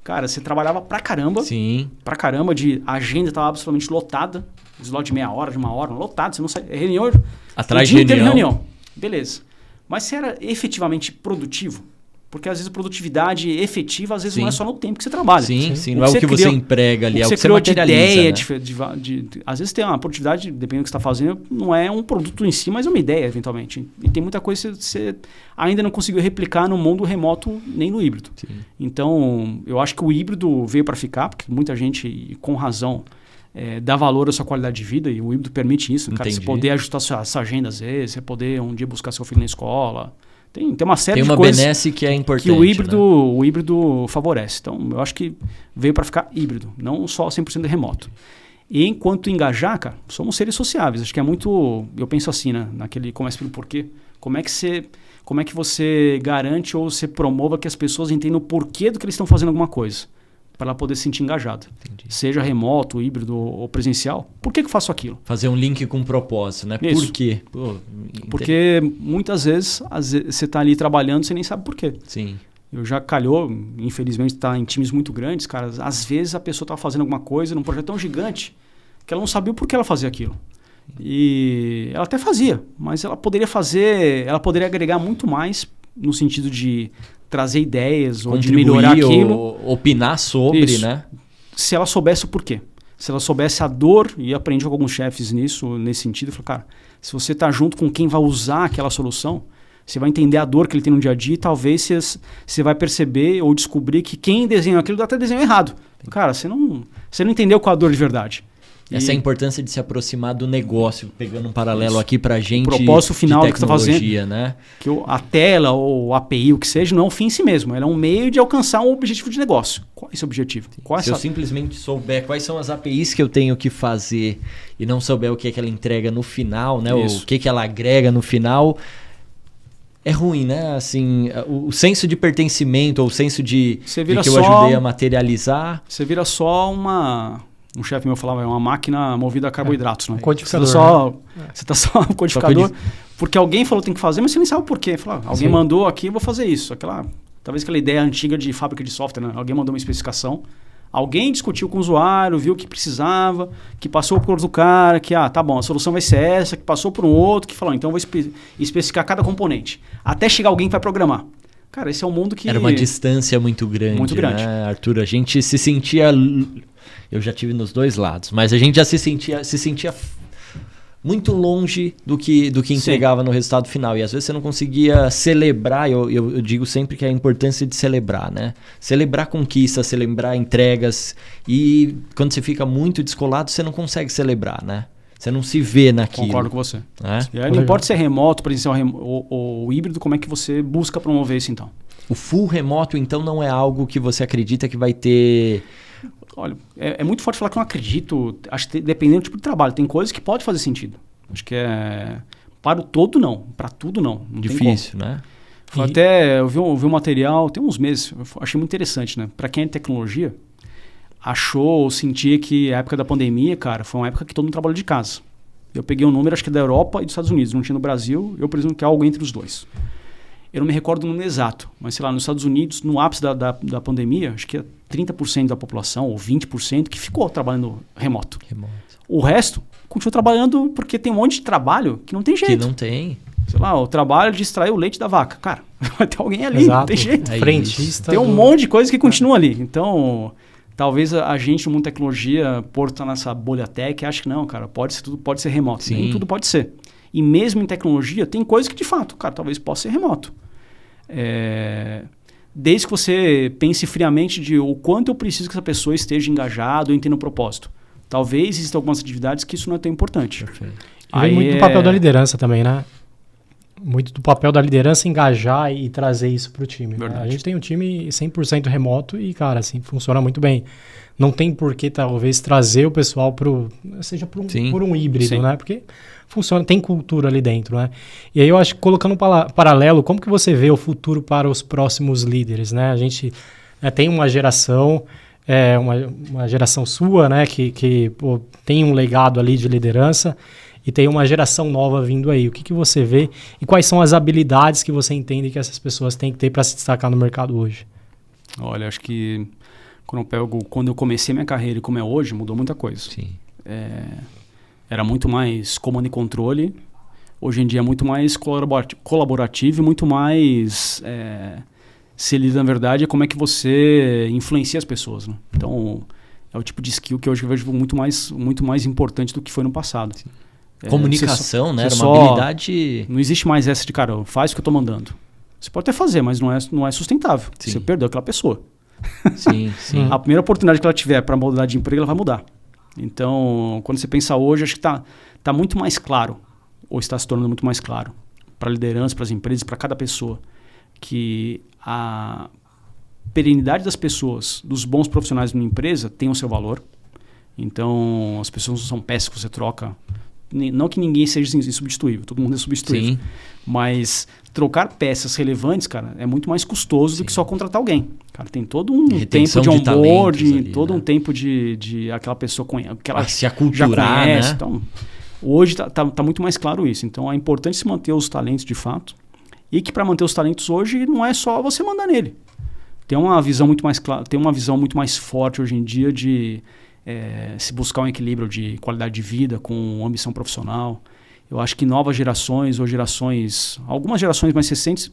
Speaker 1: Cara, você trabalhava pra caramba.
Speaker 2: Sim.
Speaker 1: Pra caramba, a agenda estava absolutamente lotada, slot de meia hora, de uma hora, lotado, você não sai, reunião,
Speaker 2: atrás de reunião.
Speaker 1: Beleza. Mas você era efetivamente produtivo? Porque às vezes a produtividade efetiva, às vezes não é só no tempo que você trabalha.
Speaker 2: Sim. Não é o que você emprega ali, é o que você materializa.
Speaker 1: Às vezes tem uma produtividade, dependendo do que você está fazendo, não é um produto em si, mas é uma ideia, eventualmente. E tem muita coisa que você ainda não conseguiu replicar no mundo remoto nem no híbrido.
Speaker 2: Sim.
Speaker 1: Então, eu acho que o híbrido veio para ficar, porque muita gente, com razão, dá valor à sua qualidade de vida, e o híbrido permite isso. Cara, você poder ajustar sua agenda às vezes, você poder um dia buscar seu filho na escola. Tem uma série
Speaker 2: Tem
Speaker 1: de
Speaker 2: uma
Speaker 1: coisas
Speaker 2: benesse que é importante.
Speaker 1: que o híbrido favorece. Então, eu acho que veio para ficar híbrido, não só 100% remoto. E enquanto engajar, cara, somos seres sociáveis. Acho que é muito... Eu penso assim, né? Naquele começa pelo porquê. Como é que você garante ou você promova que as pessoas entendam o porquê do que eles estão fazendo alguma coisa? Para ela poder se sentir engajada.
Speaker 2: Entendi.
Speaker 1: Seja remoto, híbrido ou presencial. Por que eu faço aquilo?
Speaker 2: Fazer um link com um propósito, né?
Speaker 1: Isso.
Speaker 2: Por quê? Pô,
Speaker 1: Porque muitas vezes você está ali trabalhando e você nem sabe por quê.
Speaker 2: Sim.
Speaker 1: Eu já calhou, infelizmente, tá em times muito grandes, cara. Às vezes a pessoa estava fazendo alguma coisa num projeto tão gigante que ela não sabia o porquê ela fazia aquilo. E ela até fazia, mas ela poderia agregar muito mais no sentido de trazer ideias ou de melhorar aquilo.
Speaker 2: Ou opinar sobre,
Speaker 1: Isso.
Speaker 2: né?
Speaker 1: Se ela soubesse o porquê. Se ela soubesse a dor, e aprendi com alguns chefes nesse sentido, eu falei, cara, se você está junto com quem vai usar aquela solução, você vai entender a dor que ele tem no dia a dia e talvez você vai perceber ou descobrir que quem desenhou aquilo até desenhou errado. Cara, você não entendeu qual a dor de verdade.
Speaker 2: Essa é a importância de se aproximar do negócio, pegando um paralelo aqui pra gente.
Speaker 1: O propósito final do que você está fazendo,
Speaker 2: né?
Speaker 1: Que a tela ou a API, o que seja, não é um fim em si mesmo. Ela é um meio de alcançar um objetivo de negócio. Qual é esse objetivo?
Speaker 2: Se eu simplesmente souber quais são as APIs que eu tenho que fazer e não souber o que é que ela entrega no final, né?
Speaker 1: Isso.
Speaker 2: O que ela agrega no final, é ruim, né? Assim, o senso de pertencimento ou o senso de que eu ajudei a materializar.
Speaker 1: Você vira só um chefe meu falava, é uma máquina movida a carboidratos, né?
Speaker 3: Codificador.
Speaker 1: Você tá só um codificador, porque alguém falou que tem que fazer, mas você nem sabe o porquê. Alguém mandou aqui, eu vou fazer isso. Talvez aquela ideia antiga de fábrica de software, né? Alguém mandou uma especificação, alguém discutiu com o usuário, viu o que precisava, que passou por outro cara, que, tá bom, a solução vai ser essa, que passou por um outro, que falou, então eu vou especificar cada componente, até chegar alguém que vai programar. Cara, esse é um mundo que...
Speaker 2: Era uma distância muito grande,
Speaker 1: muito grande.
Speaker 2: Né, Arthur? A gente se sentia... Eu já tive nos dois lados, mas a gente já se sentia muito longe do que entregava no resultado final. E às vezes você não conseguia celebrar, eu digo sempre que é a importância de celebrar, né? Celebrar conquistas, celebrar entregas. E quando você fica muito descolado, você não consegue celebrar, né? Você não se vê naquilo.
Speaker 1: Concordo com você.
Speaker 2: É?
Speaker 1: E aí, não importa se é remoto, presencial ou híbrido, como é que você busca promover isso então?
Speaker 2: O full remoto, então, não é algo que você acredita que vai ter...
Speaker 1: Olha, é muito forte falar que eu não acredito. Acho que dependendo do tipo de trabalho. Tem coisas que pode fazer sentido. Acho que para o todo, não. Para tudo, não.
Speaker 2: Difícil, né?
Speaker 1: Até eu vi um material, tem uns meses, eu achei muito interessante, né? Para quem é de tecnologia, sentia que a época da pandemia, cara, foi uma época que todo mundo trabalhou de casa. Eu peguei um número, acho que da Europa e dos Estados Unidos. Não tinha no Brasil, eu presumo que é algo entre os dois. Eu não me recordo o número exato, mas sei lá, nos Estados Unidos, no ápice da pandemia, acho que é 30% da população, ou 20%, que ficou trabalhando remoto. O resto continua trabalhando porque tem um monte de trabalho que não tem jeito.
Speaker 2: Que não tem.
Speaker 1: Sei lá, o trabalho de extrair o leite da vaca. Cara, vai ter alguém ali, não tem jeito.
Speaker 3: Frentista.
Speaker 1: Tem um monte de coisa que continua ali. Então, talvez a gente no mundo da tecnologia, por estar nessa bolha tech, acha que não, cara, tudo pode ser remoto.
Speaker 2: Sim.
Speaker 1: Nem tudo pode ser. E mesmo em tecnologia, tem coisas que de fato, cara, talvez possa ser remoto. Desde que você pense friamente de o quanto eu preciso que essa pessoa esteja engajada ou entenda o propósito. Talvez existam algumas atividades que isso não é tão importante.
Speaker 2: Perfeito.
Speaker 3: Aí muito do papel da liderança também, né? Muito do papel da liderança engajar e trazer isso para o time. A gente tem um time 100% remoto e, cara, assim, funciona muito bem. Não tem por que, talvez, trazer o pessoal por um híbrido,
Speaker 1: Sim.
Speaker 3: né? Porque funciona, tem cultura ali dentro, né? E aí eu acho que, colocando um paralelo, como que você vê o futuro para os próximos líderes, né? A gente tem uma geração, uma geração sua, né? Que tem um legado ali de liderança e tem uma geração nova vindo aí. O que você vê e quais são as habilidades que você entende que essas pessoas têm que ter para se destacar no mercado hoje?
Speaker 1: Olha, acho que quando eu comecei minha carreira e como é hoje, mudou muita coisa.
Speaker 2: Sim.
Speaker 1: Era muito mais comando e controle. Hoje em dia é muito mais colaborativo e muito mais... ser líder, na verdade, é como é que você influencia as pessoas. Né? Então, é o tipo de skill que hoje eu vejo muito mais importante do que foi no passado.
Speaker 2: Comunicação, né? Era uma habilidade...
Speaker 1: Não existe mais essa de, cara, faz o que eu estou mandando. Você pode até fazer, mas não é sustentável.
Speaker 2: Sim.
Speaker 1: Você perdeu aquela pessoa.
Speaker 2: Sim, sim.
Speaker 1: A primeira oportunidade que ela tiver para mudar de emprego, ela vai mudar. Então, quando você pensa hoje, acho que está muito mais claro, ou está se tornando muito mais claro, a liderança, para as empresas, para cada pessoa, que a perenidade das pessoas, dos bons profissionais de uma empresa, tem o seu valor. Então, as pessoas não são peças que você troca. Não que ninguém seja insubstituível, todo mundo é substituível. Sim. Mas trocar peças relevantes, cara, é muito mais custoso do que só contratar alguém. Cara, tem todo um tempo de onboarding, todo um tempo de aquela pessoa que ela
Speaker 2: se aculturar,
Speaker 1: já conhece.
Speaker 2: Né?
Speaker 1: Então, hoje tá muito mais claro isso. Então, é importante se manter os talentos de fato. E que para manter os talentos hoje não é só você mandar nele. Tem uma visão muito mais clara, tem uma visão muito mais forte hoje em dia de se buscar um equilíbrio de qualidade de vida com ambição profissional. Eu acho que novas gerações ou algumas gerações mais recentes,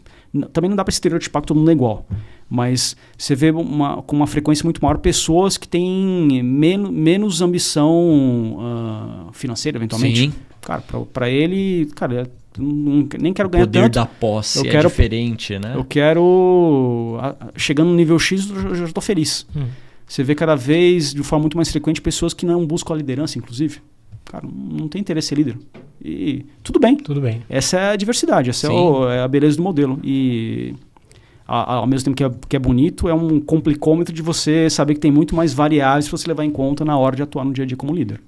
Speaker 1: também não dá para estereotipar que todo mundo é igual, mas você vê com uma frequência muito maior pessoas que têm menos ambição financeira, eventualmente.
Speaker 2: Sim.
Speaker 1: Cara, para ele, cara, nem quero ganhar tanto.
Speaker 2: O poder da posse é diferente, né?
Speaker 1: Eu quero... Chegando no nível X, eu já estou feliz. Você vê cada vez, de forma muito mais frequente, pessoas que não buscam a liderança, inclusive. Cara, não tem interesse em ser líder. E tudo bem.
Speaker 3: Tudo bem.
Speaker 1: Essa é a diversidade, essa é a beleza do modelo. E ao mesmo tempo que é bonito, é um complicômetro de você saber que tem muito mais variáveis para você levar em conta na hora de atuar no dia a dia como líder.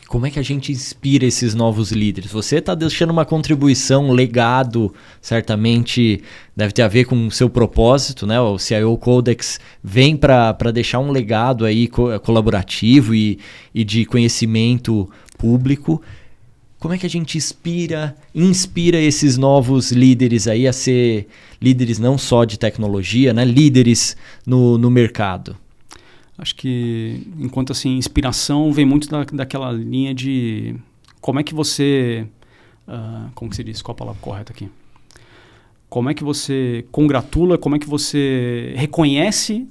Speaker 2: Como é que a gente inspira esses novos líderes? Você está deixando uma contribuição, um legado, certamente deve ter a ver com o seu propósito, né? O CIO Codex vem para deixar um legado aí colaborativo e de conhecimento público. Como é que a gente inspira esses novos líderes aí a ser líderes não só de tecnologia, né? Líderes no mercado?
Speaker 1: Acho que, enquanto assim, inspiração vem muito daquela linha de como é que você... como que se diz? Qual a palavra correta aqui? Como é que você congratula, como é que você reconhece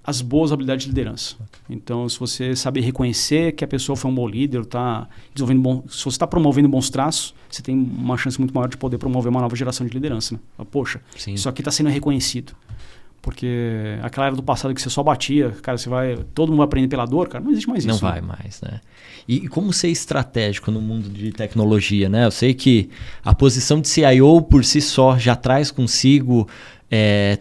Speaker 1: as boas habilidades de liderança. Então, se você sabe reconhecer que a pessoa foi um bom líder, tá desenvolvendo se você está promovendo bons traços, você tem uma chance muito maior de poder promover uma nova geração de liderança. Né? Poxa,
Speaker 2: Sim.
Speaker 1: Isso aqui está sendo reconhecido. Porque aquela era do passado que você só batia, cara, todo mundo vai aprender pela dor, cara, não existe mais isso.
Speaker 2: Não vai mais, né? E como ser estratégico no mundo de tecnologia, né? Eu sei que a posição de CIO por si só já traz consigo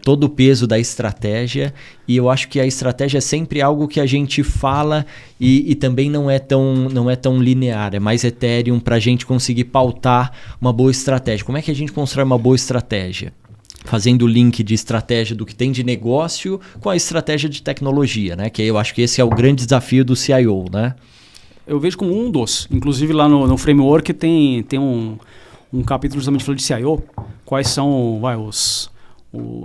Speaker 2: todo o peso da estratégia, e eu acho que a estratégia é sempre algo que a gente fala e também não é tão linear, é mais etéreo para a gente conseguir pautar uma boa estratégia. Como é que a gente constrói uma boa estratégia? Fazendo o link de estratégia do que tem de negócio com a estratégia de tecnologia, né? Que eu acho que esse é o grande desafio do CIO, né?
Speaker 1: Eu vejo como um dos. Inclusive lá no framework tem um capítulo justamente falando de CIO. Quais são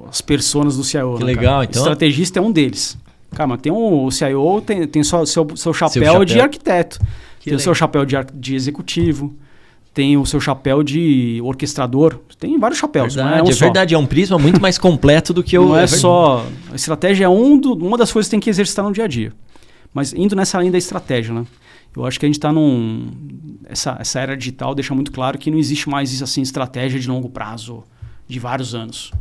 Speaker 1: as personas do CIO.
Speaker 2: Que
Speaker 1: né,
Speaker 2: legal,
Speaker 1: cara?
Speaker 2: então.
Speaker 1: Estrategista é um deles. Cara, mas tem o CIO, tem só seu chapéu de arquiteto. Tem o seu chapéu de executivo. Tem o seu chapéu de orquestrador. Tem vários chapéus.
Speaker 2: Verdade,
Speaker 1: não é
Speaker 2: verdade. É um prisma muito mais completo do que o...
Speaker 1: Não é só... A estratégia é uma das coisas que tem que exercitar no dia a dia. Mas indo nessa linha da estratégia, né? Eu acho que a gente está essa era digital deixa muito claro que não existe mais isso assim, estratégia de longo prazo, de vários anos.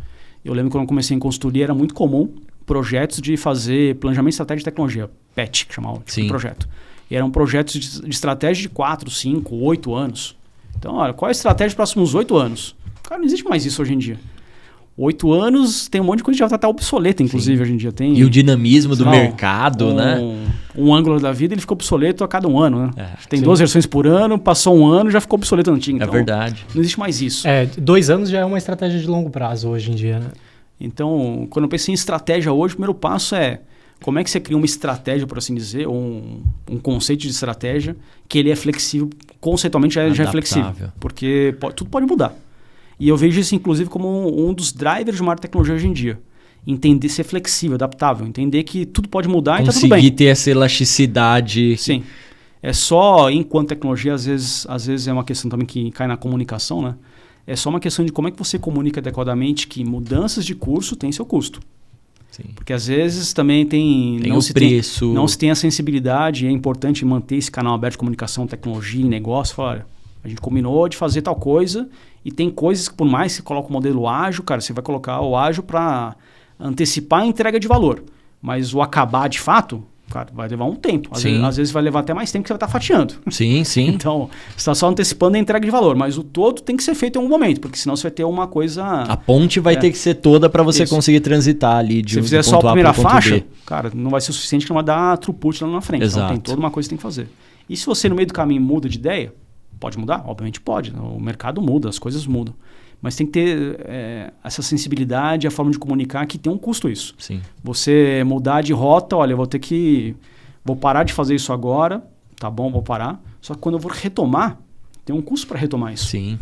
Speaker 1: Eu lembro que quando eu comecei em consultoria, era muito comum projetos de fazer planejamento estratégico de tecnologia, PET, que chamava de projeto. E eram projetos de estratégia de 4, 5, 8 anos. Então, olha, qual é a estratégia dos próximos 8 anos? Cara, não existe mais isso hoje em dia. 8 anos, tem um monte de coisa que já está até obsoleta, inclusive, Sim. hoje em dia.
Speaker 2: E o dinamismo do mercado, né?
Speaker 1: Um ângulo da vida, ele fica obsoleto a cada um ano, né? Tem 2 versões por ano, passou um ano, já ficou obsoleto antigo. Então,
Speaker 2: é verdade.
Speaker 1: Não existe mais isso.
Speaker 3: 2 anos já é uma estratégia de longo prazo hoje em dia, né?
Speaker 1: Então, quando eu pensei em estratégia hoje, o primeiro passo é como é que você cria uma estratégia, por assim dizer, ou um conceito de estratégia que ele é flexível, conceitualmente já é flexível, porque tudo pode mudar. E eu vejo isso, inclusive, como um dos drivers de uma tecnologia hoje em dia. Entender, ser flexível, adaptável, entender que tudo pode mudar e tá tudo bem.
Speaker 2: Conseguir ter essa elasticidade.
Speaker 1: Sim. É só, enquanto tecnologia, às vezes é uma questão também que cai na comunicação, né? É só uma questão de como é que você comunica adequadamente que mudanças de curso têm seu custo.
Speaker 2: Sim.
Speaker 1: Porque às vezes também
Speaker 2: não se
Speaker 1: tem a sensibilidade, e é importante manter esse canal aberto de comunicação, tecnologia e negócio. Fala, olha, a gente combinou de fazer tal coisa e tem coisas que, por mais que você coloque o modelo ágil, cara, você vai colocar o ágil para antecipar a entrega de valor. Mas o acabar de fato, Cara, vai levar um tempo.
Speaker 2: Sim.
Speaker 1: Às vezes vai levar até mais tempo que você vai estar fatiando.
Speaker 2: Sim, sim.
Speaker 1: Então, você está só antecipando a entrega de valor, mas o todo tem que ser feito em algum momento, porque senão você vai ter uma coisa...
Speaker 2: A ponte vai ter que ser toda para você conseguir transitar ali de
Speaker 1: Se
Speaker 2: um
Speaker 1: fizer
Speaker 2: ponto
Speaker 1: só a primeira
Speaker 2: ponto
Speaker 1: faixa,
Speaker 2: B.
Speaker 1: cara, não vai ser o suficiente que não vai dar throughput lá na frente.
Speaker 2: Exato.
Speaker 1: Então tem toda uma coisa que tem que fazer. E se você no meio do caminho muda de ideia, pode mudar? Obviamente pode. O mercado muda, as coisas mudam. Mas tem que ter essa sensibilidade, a forma de comunicar, que tem um custo isso.
Speaker 2: Sim.
Speaker 1: Você mudar de rota, olha, eu vou parar de fazer isso agora, tá bom, vou parar. Só que quando eu vou retomar, tem um custo para retomar isso.
Speaker 2: Sim.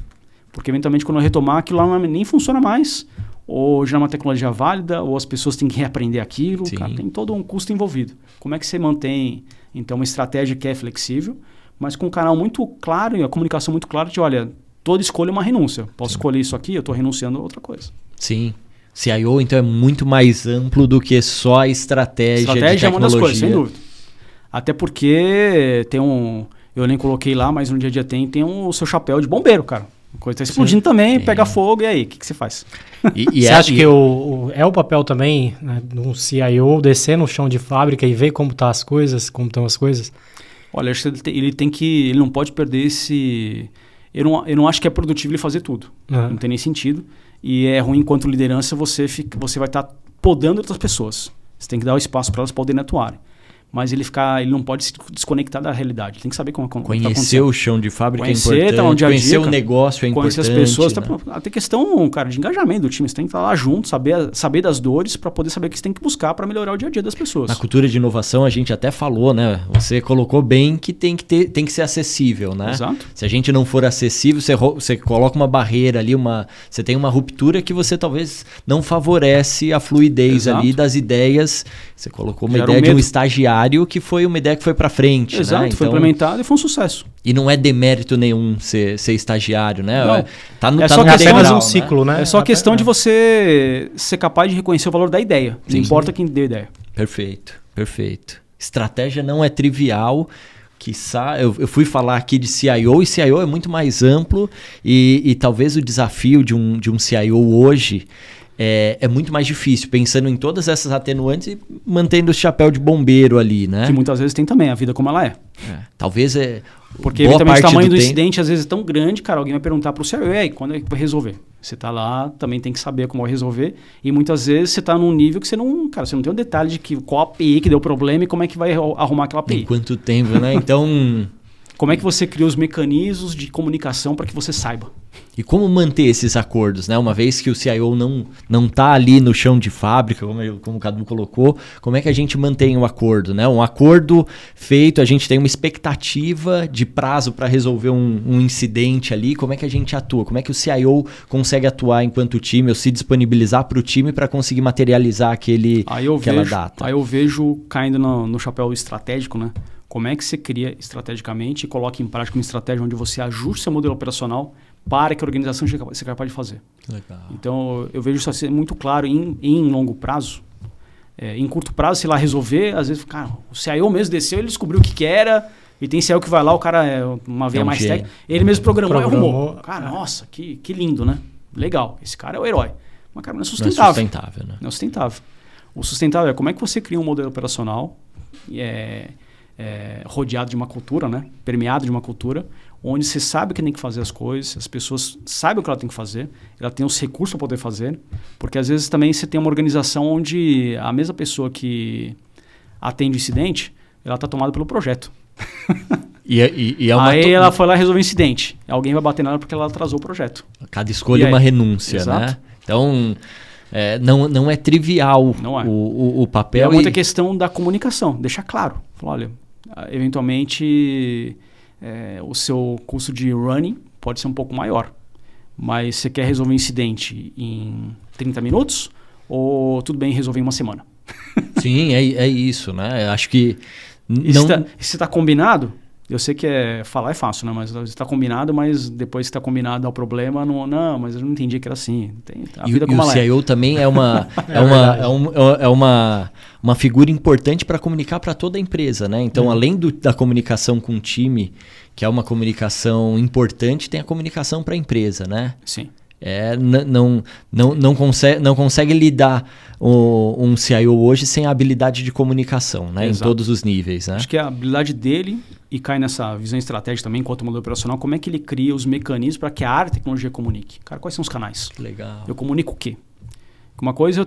Speaker 1: Porque eventualmente quando eu retomar, aquilo lá nem funciona mais, ou já é uma tecnologia válida, ou as pessoas têm que reaprender aquilo. Cara, tem todo um custo envolvido. Como é que você mantém, então, uma estratégia que é flexível, mas com um canal muito claro e a comunicação muito clara de, olha, toda escolha é uma renúncia. Posso escolher isso aqui, eu estou renunciando a outra coisa.
Speaker 2: Sim. CIO, então, é muito mais amplo do que só a estratégia de tecnologia.
Speaker 1: É uma das coisas, sem dúvida. Até porque eu nem coloquei lá, mas no dia a dia tem o seu chapéu de bombeiro, cara. A coisa está explodindo também, pega fogo, e aí? O que você faz?
Speaker 3: Você acha que é o papel também, né, de um CIO descer no chão de fábrica e ver como tá as coisas, como estão as coisas?
Speaker 1: Olha, acho que ele não pode perder esse... Eu não acho que é produtivo ele fazer tudo. Não tem nem sentido. E é ruim enquanto liderança você vai estar podando outras pessoas. Você tem que dar o espaço para elas poderem atuar. Mas ele não pode se desconectar da realidade. Ele tem que saber como
Speaker 2: conhecer o chão de fábrica é importante.
Speaker 1: Conhecer
Speaker 2: o negócio é importante.
Speaker 1: Conhecer as pessoas. Né? Até questão, cara, de engajamento do time. Você tem que estar lá junto, saber das dores para poder saber o que você tem que buscar para melhorar o dia a dia das pessoas.
Speaker 2: Na cultura de inovação a gente até falou, né? Você colocou bem que tem que ser acessível, né?
Speaker 1: Exato.
Speaker 2: Se a gente não for acessível, você coloca uma barreira ali, você tem uma ruptura que você talvez não favorece a fluidez ali das ideias. Você colocou uma ideia de um estagiário que foi uma ideia que foi para frente.
Speaker 1: Exato,
Speaker 2: né?
Speaker 1: foi implementado e foi um sucesso.
Speaker 2: E não é demérito nenhum ser estagiário, né?
Speaker 1: Não,
Speaker 2: tá
Speaker 1: só
Speaker 3: apenas um ciclo, né?
Speaker 1: É só questão de você ser capaz de reconhecer o valor da ideia. Não importa quem deu a ideia.
Speaker 2: Perfeito. Estratégia não é trivial. Eu fui falar aqui de CIO, e CIO é muito mais amplo, e talvez o desafio de um CIO hoje é muito mais difícil, pensando em todas essas atenuantes e mantendo o chapéu de bombeiro ali, né?
Speaker 1: Que muitas vezes tem também, a vida como ela é.
Speaker 2: Talvez
Speaker 1: porque eventualmente o tamanho do incidente às vezes é tão grande, cara, alguém vai perguntar para o CIO, e aí, quando é que vai resolver? Você está lá, também tem que saber como vai resolver, e muitas vezes você está num nível que você não tem um detalhe de qual API que deu problema e como é que vai arrumar aquela API.
Speaker 2: Em quanto tempo, né? Então...
Speaker 1: Como é que você cria os mecanismos de comunicação para que você saiba?
Speaker 2: E como manter esses acordos, né? Uma vez que o CIO não está ali no chão de fábrica, como o Cadu colocou, como é que a gente mantém o acordo, né? Um acordo feito, a gente tem uma expectativa de prazo para resolver um incidente ali, como é que a gente atua? Como é que o CIO consegue atuar enquanto time, ou se disponibilizar para o time para conseguir materializar aquela data?
Speaker 1: Aí eu vejo caindo no chapéu estratégico, né? Como é que você cria estrategicamente e coloca em prática uma estratégia onde você ajuste seu modelo operacional para que a organização seja capaz de fazer.
Speaker 2: Legal.
Speaker 1: Então, eu vejo isso assim, muito claro em longo prazo. Em curto prazo, sei lá, resolver, às vezes, cara, o CIO mesmo desceu, ele descobriu o que era, e tem CIO que vai lá, o cara é uma veia mais técnica, ele mesmo programou e arrumou. Cara, nossa, que lindo, né? Legal, esse cara é o herói. Mas, cara, não é sustentável.
Speaker 2: Não é sustentável, né?
Speaker 1: Não é sustentável. O sustentável é como é que você cria um modelo operacional rodeado de uma cultura, né? Permeado de uma cultura, onde você sabe que tem que fazer as coisas, as pessoas sabem o que ela tem que fazer, ela tem os recursos para poder fazer, porque às vezes também você tem uma organização onde a mesma pessoa que atende o incidente, ela está tomada pelo projeto. Aí ela foi lá e resolveu o incidente. Alguém vai bater nela porque ela atrasou o projeto.
Speaker 2: Cada escolha é uma renúncia,
Speaker 1: Exato.
Speaker 2: Né? Então... não é trivial o papel.
Speaker 1: É muita questão da comunicação, deixar claro. Falar, olha, eventualmente o seu custo de running pode ser um pouco maior, mas você quer resolver um incidente em 30 minutos ou tudo bem resolver em uma semana?
Speaker 2: Sim, é isso, né? Acho que...
Speaker 1: Se está combinado... Eu sei que falar é fácil, né? Mas está combinado, mas depois que está combinado dá o problema, não, mas eu não entendi que era assim. A vida como ela é.
Speaker 2: E o CIO também é uma figura importante para comunicar para toda a empresa, né? Então, além da comunicação com o time, que é uma comunicação importante, tem a comunicação para a empresa, né?
Speaker 1: Sim.
Speaker 2: Não consegue lidar um CIO hoje sem a habilidade de comunicação, né? Em todos os níveis. Né?
Speaker 1: Acho que a habilidade dele, e cai nessa visão estratégica também, enquanto modelo operacional, como é que ele cria os mecanismos para que a área de tecnologia comunique. Cara, quais são os canais?
Speaker 2: Que legal.
Speaker 1: Eu comunico o quê? Uma coisa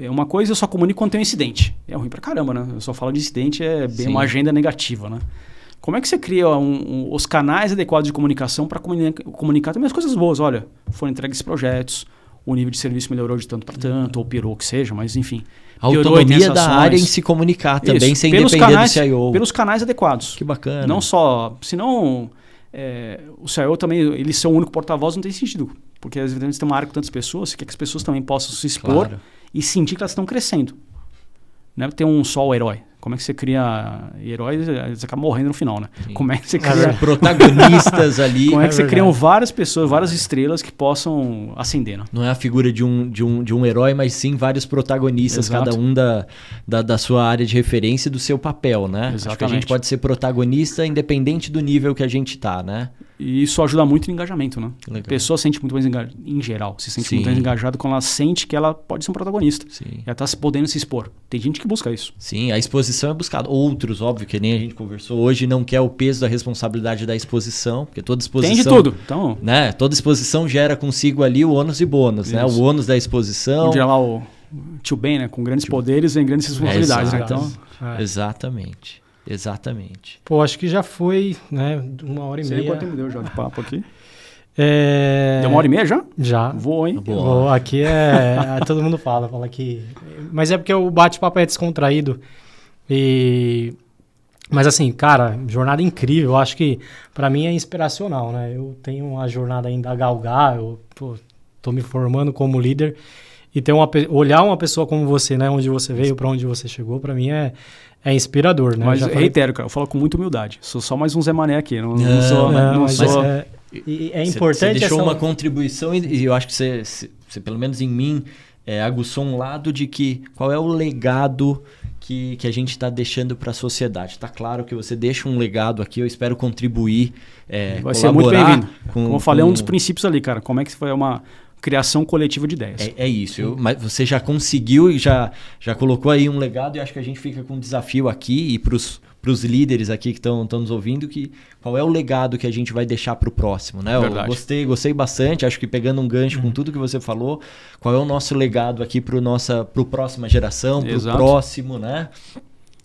Speaker 1: uma coisa eu só comunico quando tem um incidente. É ruim pra caramba, né? Eu só falo de incidente, é bem uma agenda negativa, né? Como é que você cria os canais adequados de comunicação para comunicar também as coisas boas? Olha, foram entregues projetos, o nível de serviço melhorou de tanto para tanto, ou pirou, que seja, mas enfim.
Speaker 2: A autonomia da área em se comunicar também, sem depender do CIO.
Speaker 1: Pelos canais adequados.
Speaker 2: Que bacana.
Speaker 1: Não só... Senão, o CIO também, ele ser o único porta-voz não tem sentido. Porque às vezes tem uma área com tantas pessoas, você quer que as pessoas também possam se expor e sentir que elas estão crescendo. Não é ter um só herói. Como é que você cria heróis? Você acaba morrendo no final, né?
Speaker 2: Sim.
Speaker 1: Como é que você cria
Speaker 2: protagonistas ali?
Speaker 1: Como é que você cria várias pessoas, várias estrelas que possam ascender, né?
Speaker 2: Não é a figura de um herói, mas sim vários protagonistas, cada um da sua área de referência e do seu papel, né?
Speaker 1: Exatamente.
Speaker 2: Acho que a gente pode ser protagonista independente do nível que a gente tá, né?
Speaker 1: E isso ajuda muito no engajamento, né?
Speaker 2: Legal.
Speaker 1: A pessoa sente muito mais em geral, se sente muito mais engajada quando ela sente que ela pode ser um protagonista.
Speaker 2: Sim.
Speaker 1: Ela está podendo se expor. Tem gente que busca isso.
Speaker 2: Sim, a exposição é buscada. Outros, óbvio, que nem a gente conversou hoje, não quer o peso da responsabilidade da exposição, porque toda exposição...
Speaker 1: Tem de tudo. Então,
Speaker 2: né? Toda exposição gera consigo ali o ônus e bônus, né? O ônus da exposição...
Speaker 1: Onde lá o tio Ben, né? Com grandes poderes vem grandes responsabilidades, né? Então,
Speaker 2: Exatamente. Exatamente.
Speaker 3: Pô, acho que já foi, né? 1h30.
Speaker 1: Sei quanto tempo deu já de papo aqui. Deu 1h30 já?
Speaker 3: Já.
Speaker 1: Voou, hein?
Speaker 3: Voou. Aqui todo mundo fala que... Mas é porque o bate-papo é descontraído. Mas assim, cara, jornada incrível. Eu acho que pra mim é inspiracional, né? Eu tenho uma jornada ainda a galgar. Eu tô me formando como líder. E olhar uma pessoa como você, né? Onde você veio, pra onde você chegou, pra mim é inspirador, né?
Speaker 1: Mas reitero, cara, eu falo com muita humildade. Sou só mais um Zé Mané aqui. Não sou...
Speaker 3: É importante...
Speaker 2: Você deixou uma contribuição e eu acho que você, pelo menos em mim, aguçou um lado de que qual é o legado que a gente está deixando para a sociedade. Está claro que você deixa um legado aqui, eu espero contribuir,
Speaker 1: vai ser muito bem-vindo. Como eu falei, é um dos princípios ali, cara. Como é que foi uma criação coletiva de ideias.
Speaker 2: É isso. Mas você já conseguiu e já colocou aí um legado e acho que a gente fica com um desafio aqui e para os líderes aqui que estão nos ouvindo, qual é o legado que a gente vai deixar para o próximo, né?
Speaker 1: Verdade.
Speaker 2: Eu gostei bastante, acho que pegando um gancho com tudo que você falou, qual é o nosso legado aqui para a próxima geração, para o próximo, né?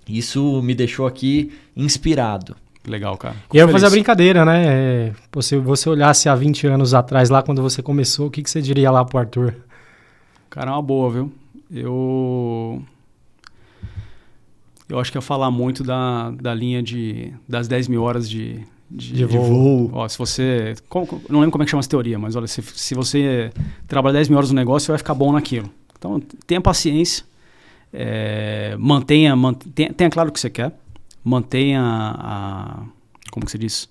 Speaker 2: Isso me deixou aqui inspirado.
Speaker 1: Legal, cara.
Speaker 3: E eu vou fazer a brincadeira, né? Se você olhasse há 20 anos atrás, lá quando você começou, o que você diria lá pro Arthur?
Speaker 1: Cara, é uma boa, viu? Eu acho que ia falar muito da linha das 10 mil horas de voo. Ó, se você... não lembro como é que chama essa teoria, mas olha, se você trabalha 10 mil horas no negócio, você vai ficar bom naquilo. Então, tenha paciência. Tenha claro o que você quer. Mantenha como que se diz?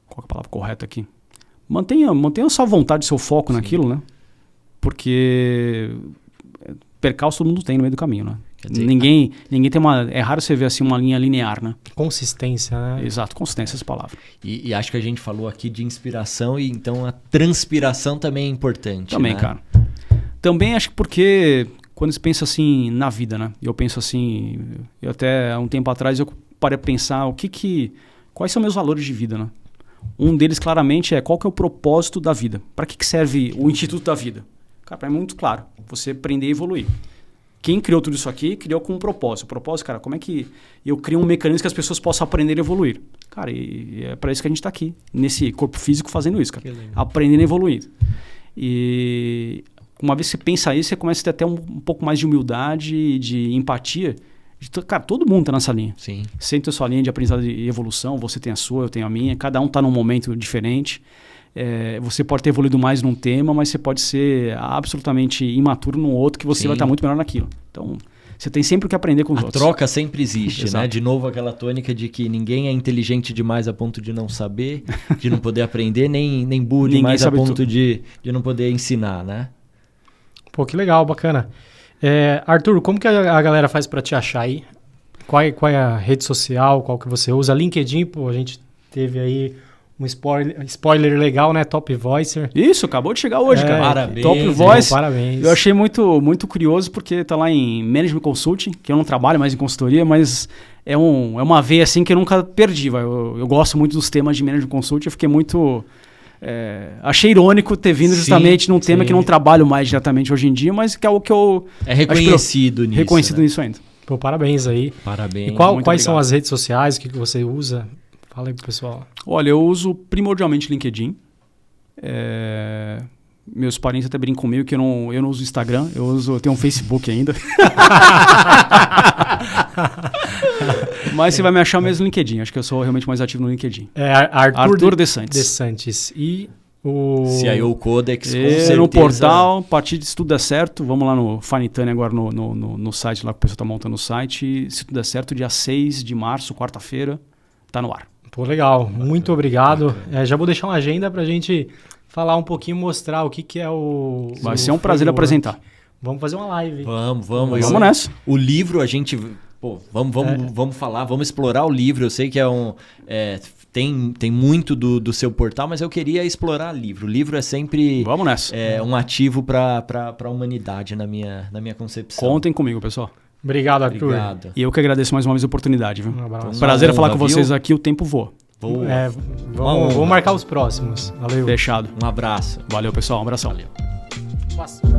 Speaker 1: Qual é a palavra correta aqui? Mantenha a sua vontade, seu foco naquilo, né? Porque percalço todo mundo tem no meio do caminho, né? Dizer, ninguém tem é raro você ver assim uma linha linear, né?
Speaker 3: Consistência, né?
Speaker 1: Exato, consistência, essa palavra.
Speaker 2: E acho que a gente falou aqui de inspiração e então a transpiração também é importante.
Speaker 1: Também,
Speaker 2: né?
Speaker 1: Cara. Também acho que porque quando você pensa assim na vida, né? Eu penso assim, eu até há um tempo atrás eu parei para pensar quais são meus valores de vida, né? Um deles claramente é qual que é o propósito da vida. Para que serve o Instituto da Vida? Cara, para mim é muito claro. Você aprender e evoluir. Quem criou tudo isso aqui, criou com um propósito. O propósito, cara, como é que eu crio um mecanismo que as pessoas possam aprender e evoluir? Cara, e é para isso que a gente está aqui, nesse corpo físico fazendo isso, cara. Aprendendo e evoluindo. E uma vez que você pensa isso, você começa a ter até um pouco mais de humildade, de empatia. Cara, todo mundo está nessa linha.
Speaker 2: Sim.
Speaker 1: Você tem a sua linha de aprendizado e evolução, você tem a sua, eu tenho a minha. Cada um está num momento diferente. Você pode ter evoluído mais num tema, mas você pode ser absolutamente imaturo num outro que você vai estar muito melhor naquilo. Então, você tem sempre o que aprender com os outros.
Speaker 2: A troca sempre existe,
Speaker 1: Exato.
Speaker 2: né? De novo, aquela tônica de que ninguém é inteligente demais a ponto de não saber, de não poder aprender, nem burro demais a ponto de não poder ensinar, né?
Speaker 3: Pô, que legal, bacana. Arthur, como que a galera faz para te achar aí? Qual é a rede social, qual que você usa? LinkedIn, pô, a gente teve aí um spoiler legal, né? Top Voicer.
Speaker 1: Isso, acabou de chegar hoje, cara.
Speaker 2: Parabéns.
Speaker 1: Top Voice.
Speaker 3: Parabéns.
Speaker 1: Eu achei muito, muito curioso porque tá lá em Management Consulting, que eu não trabalho mais em consultoria, mas é uma veia assim que eu nunca perdi. Eu gosto muito dos temas de Management Consulting, eu fiquei muito... achei irônico ter vindo justamente num tema que não trabalho mais diretamente hoje em dia, mas que é o que eu...
Speaker 2: É reconhecido nisso.
Speaker 1: Reconhecido nisso ainda.
Speaker 3: Pô, parabéns aí.
Speaker 2: Parabéns.
Speaker 3: E quais
Speaker 1: obrigado.
Speaker 3: são as redes sociais que você usa? Fala aí pro pessoal.
Speaker 1: Olha, eu uso primordialmente LinkedIn. Meus parentes até brincam comigo que eu não uso Instagram, eu tenho um Facebook ainda. Mas você vai me achar mesmo no LinkedIn. Acho que eu sou realmente mais ativo no LinkedIn. Arthur De Santis. E o...
Speaker 2: CIO Codex, com certeza.
Speaker 1: No portal, a partir de se tudo der certo, vamos lá no Finitane agora no site, lá que o pessoal está montando o site. Se tudo der certo, dia 6 de março, quarta-feira, tá no ar.
Speaker 3: Pô, legal. Muito obrigado. Já vou deixar uma agenda pra gente falar um pouquinho, mostrar o que é o...
Speaker 1: Vai ser um prazer apresentar.
Speaker 3: Vamos fazer uma live.
Speaker 2: Vamos
Speaker 1: nessa.
Speaker 2: O livro a gente... Pô, vamos falar, vamos explorar o livro. Eu sei que tem muito do seu portal, mas eu queria explorar o livro. O livro é sempre
Speaker 1: vamos nessa.
Speaker 2: Um ativo para a humanidade, na minha concepção.
Speaker 1: Contem comigo, pessoal.
Speaker 3: Obrigado, Arthur.
Speaker 2: Obrigado.
Speaker 1: E eu que agradeço mais uma vez a oportunidade, viu?
Speaker 3: Um abraço.
Speaker 1: Prazer falar com vocês aqui, o tempo voa.
Speaker 3: Vamos marcar os próximos. Valeu.
Speaker 1: Fechado.
Speaker 2: Um abraço.
Speaker 1: Valeu, pessoal. Um abração.
Speaker 2: Valeu.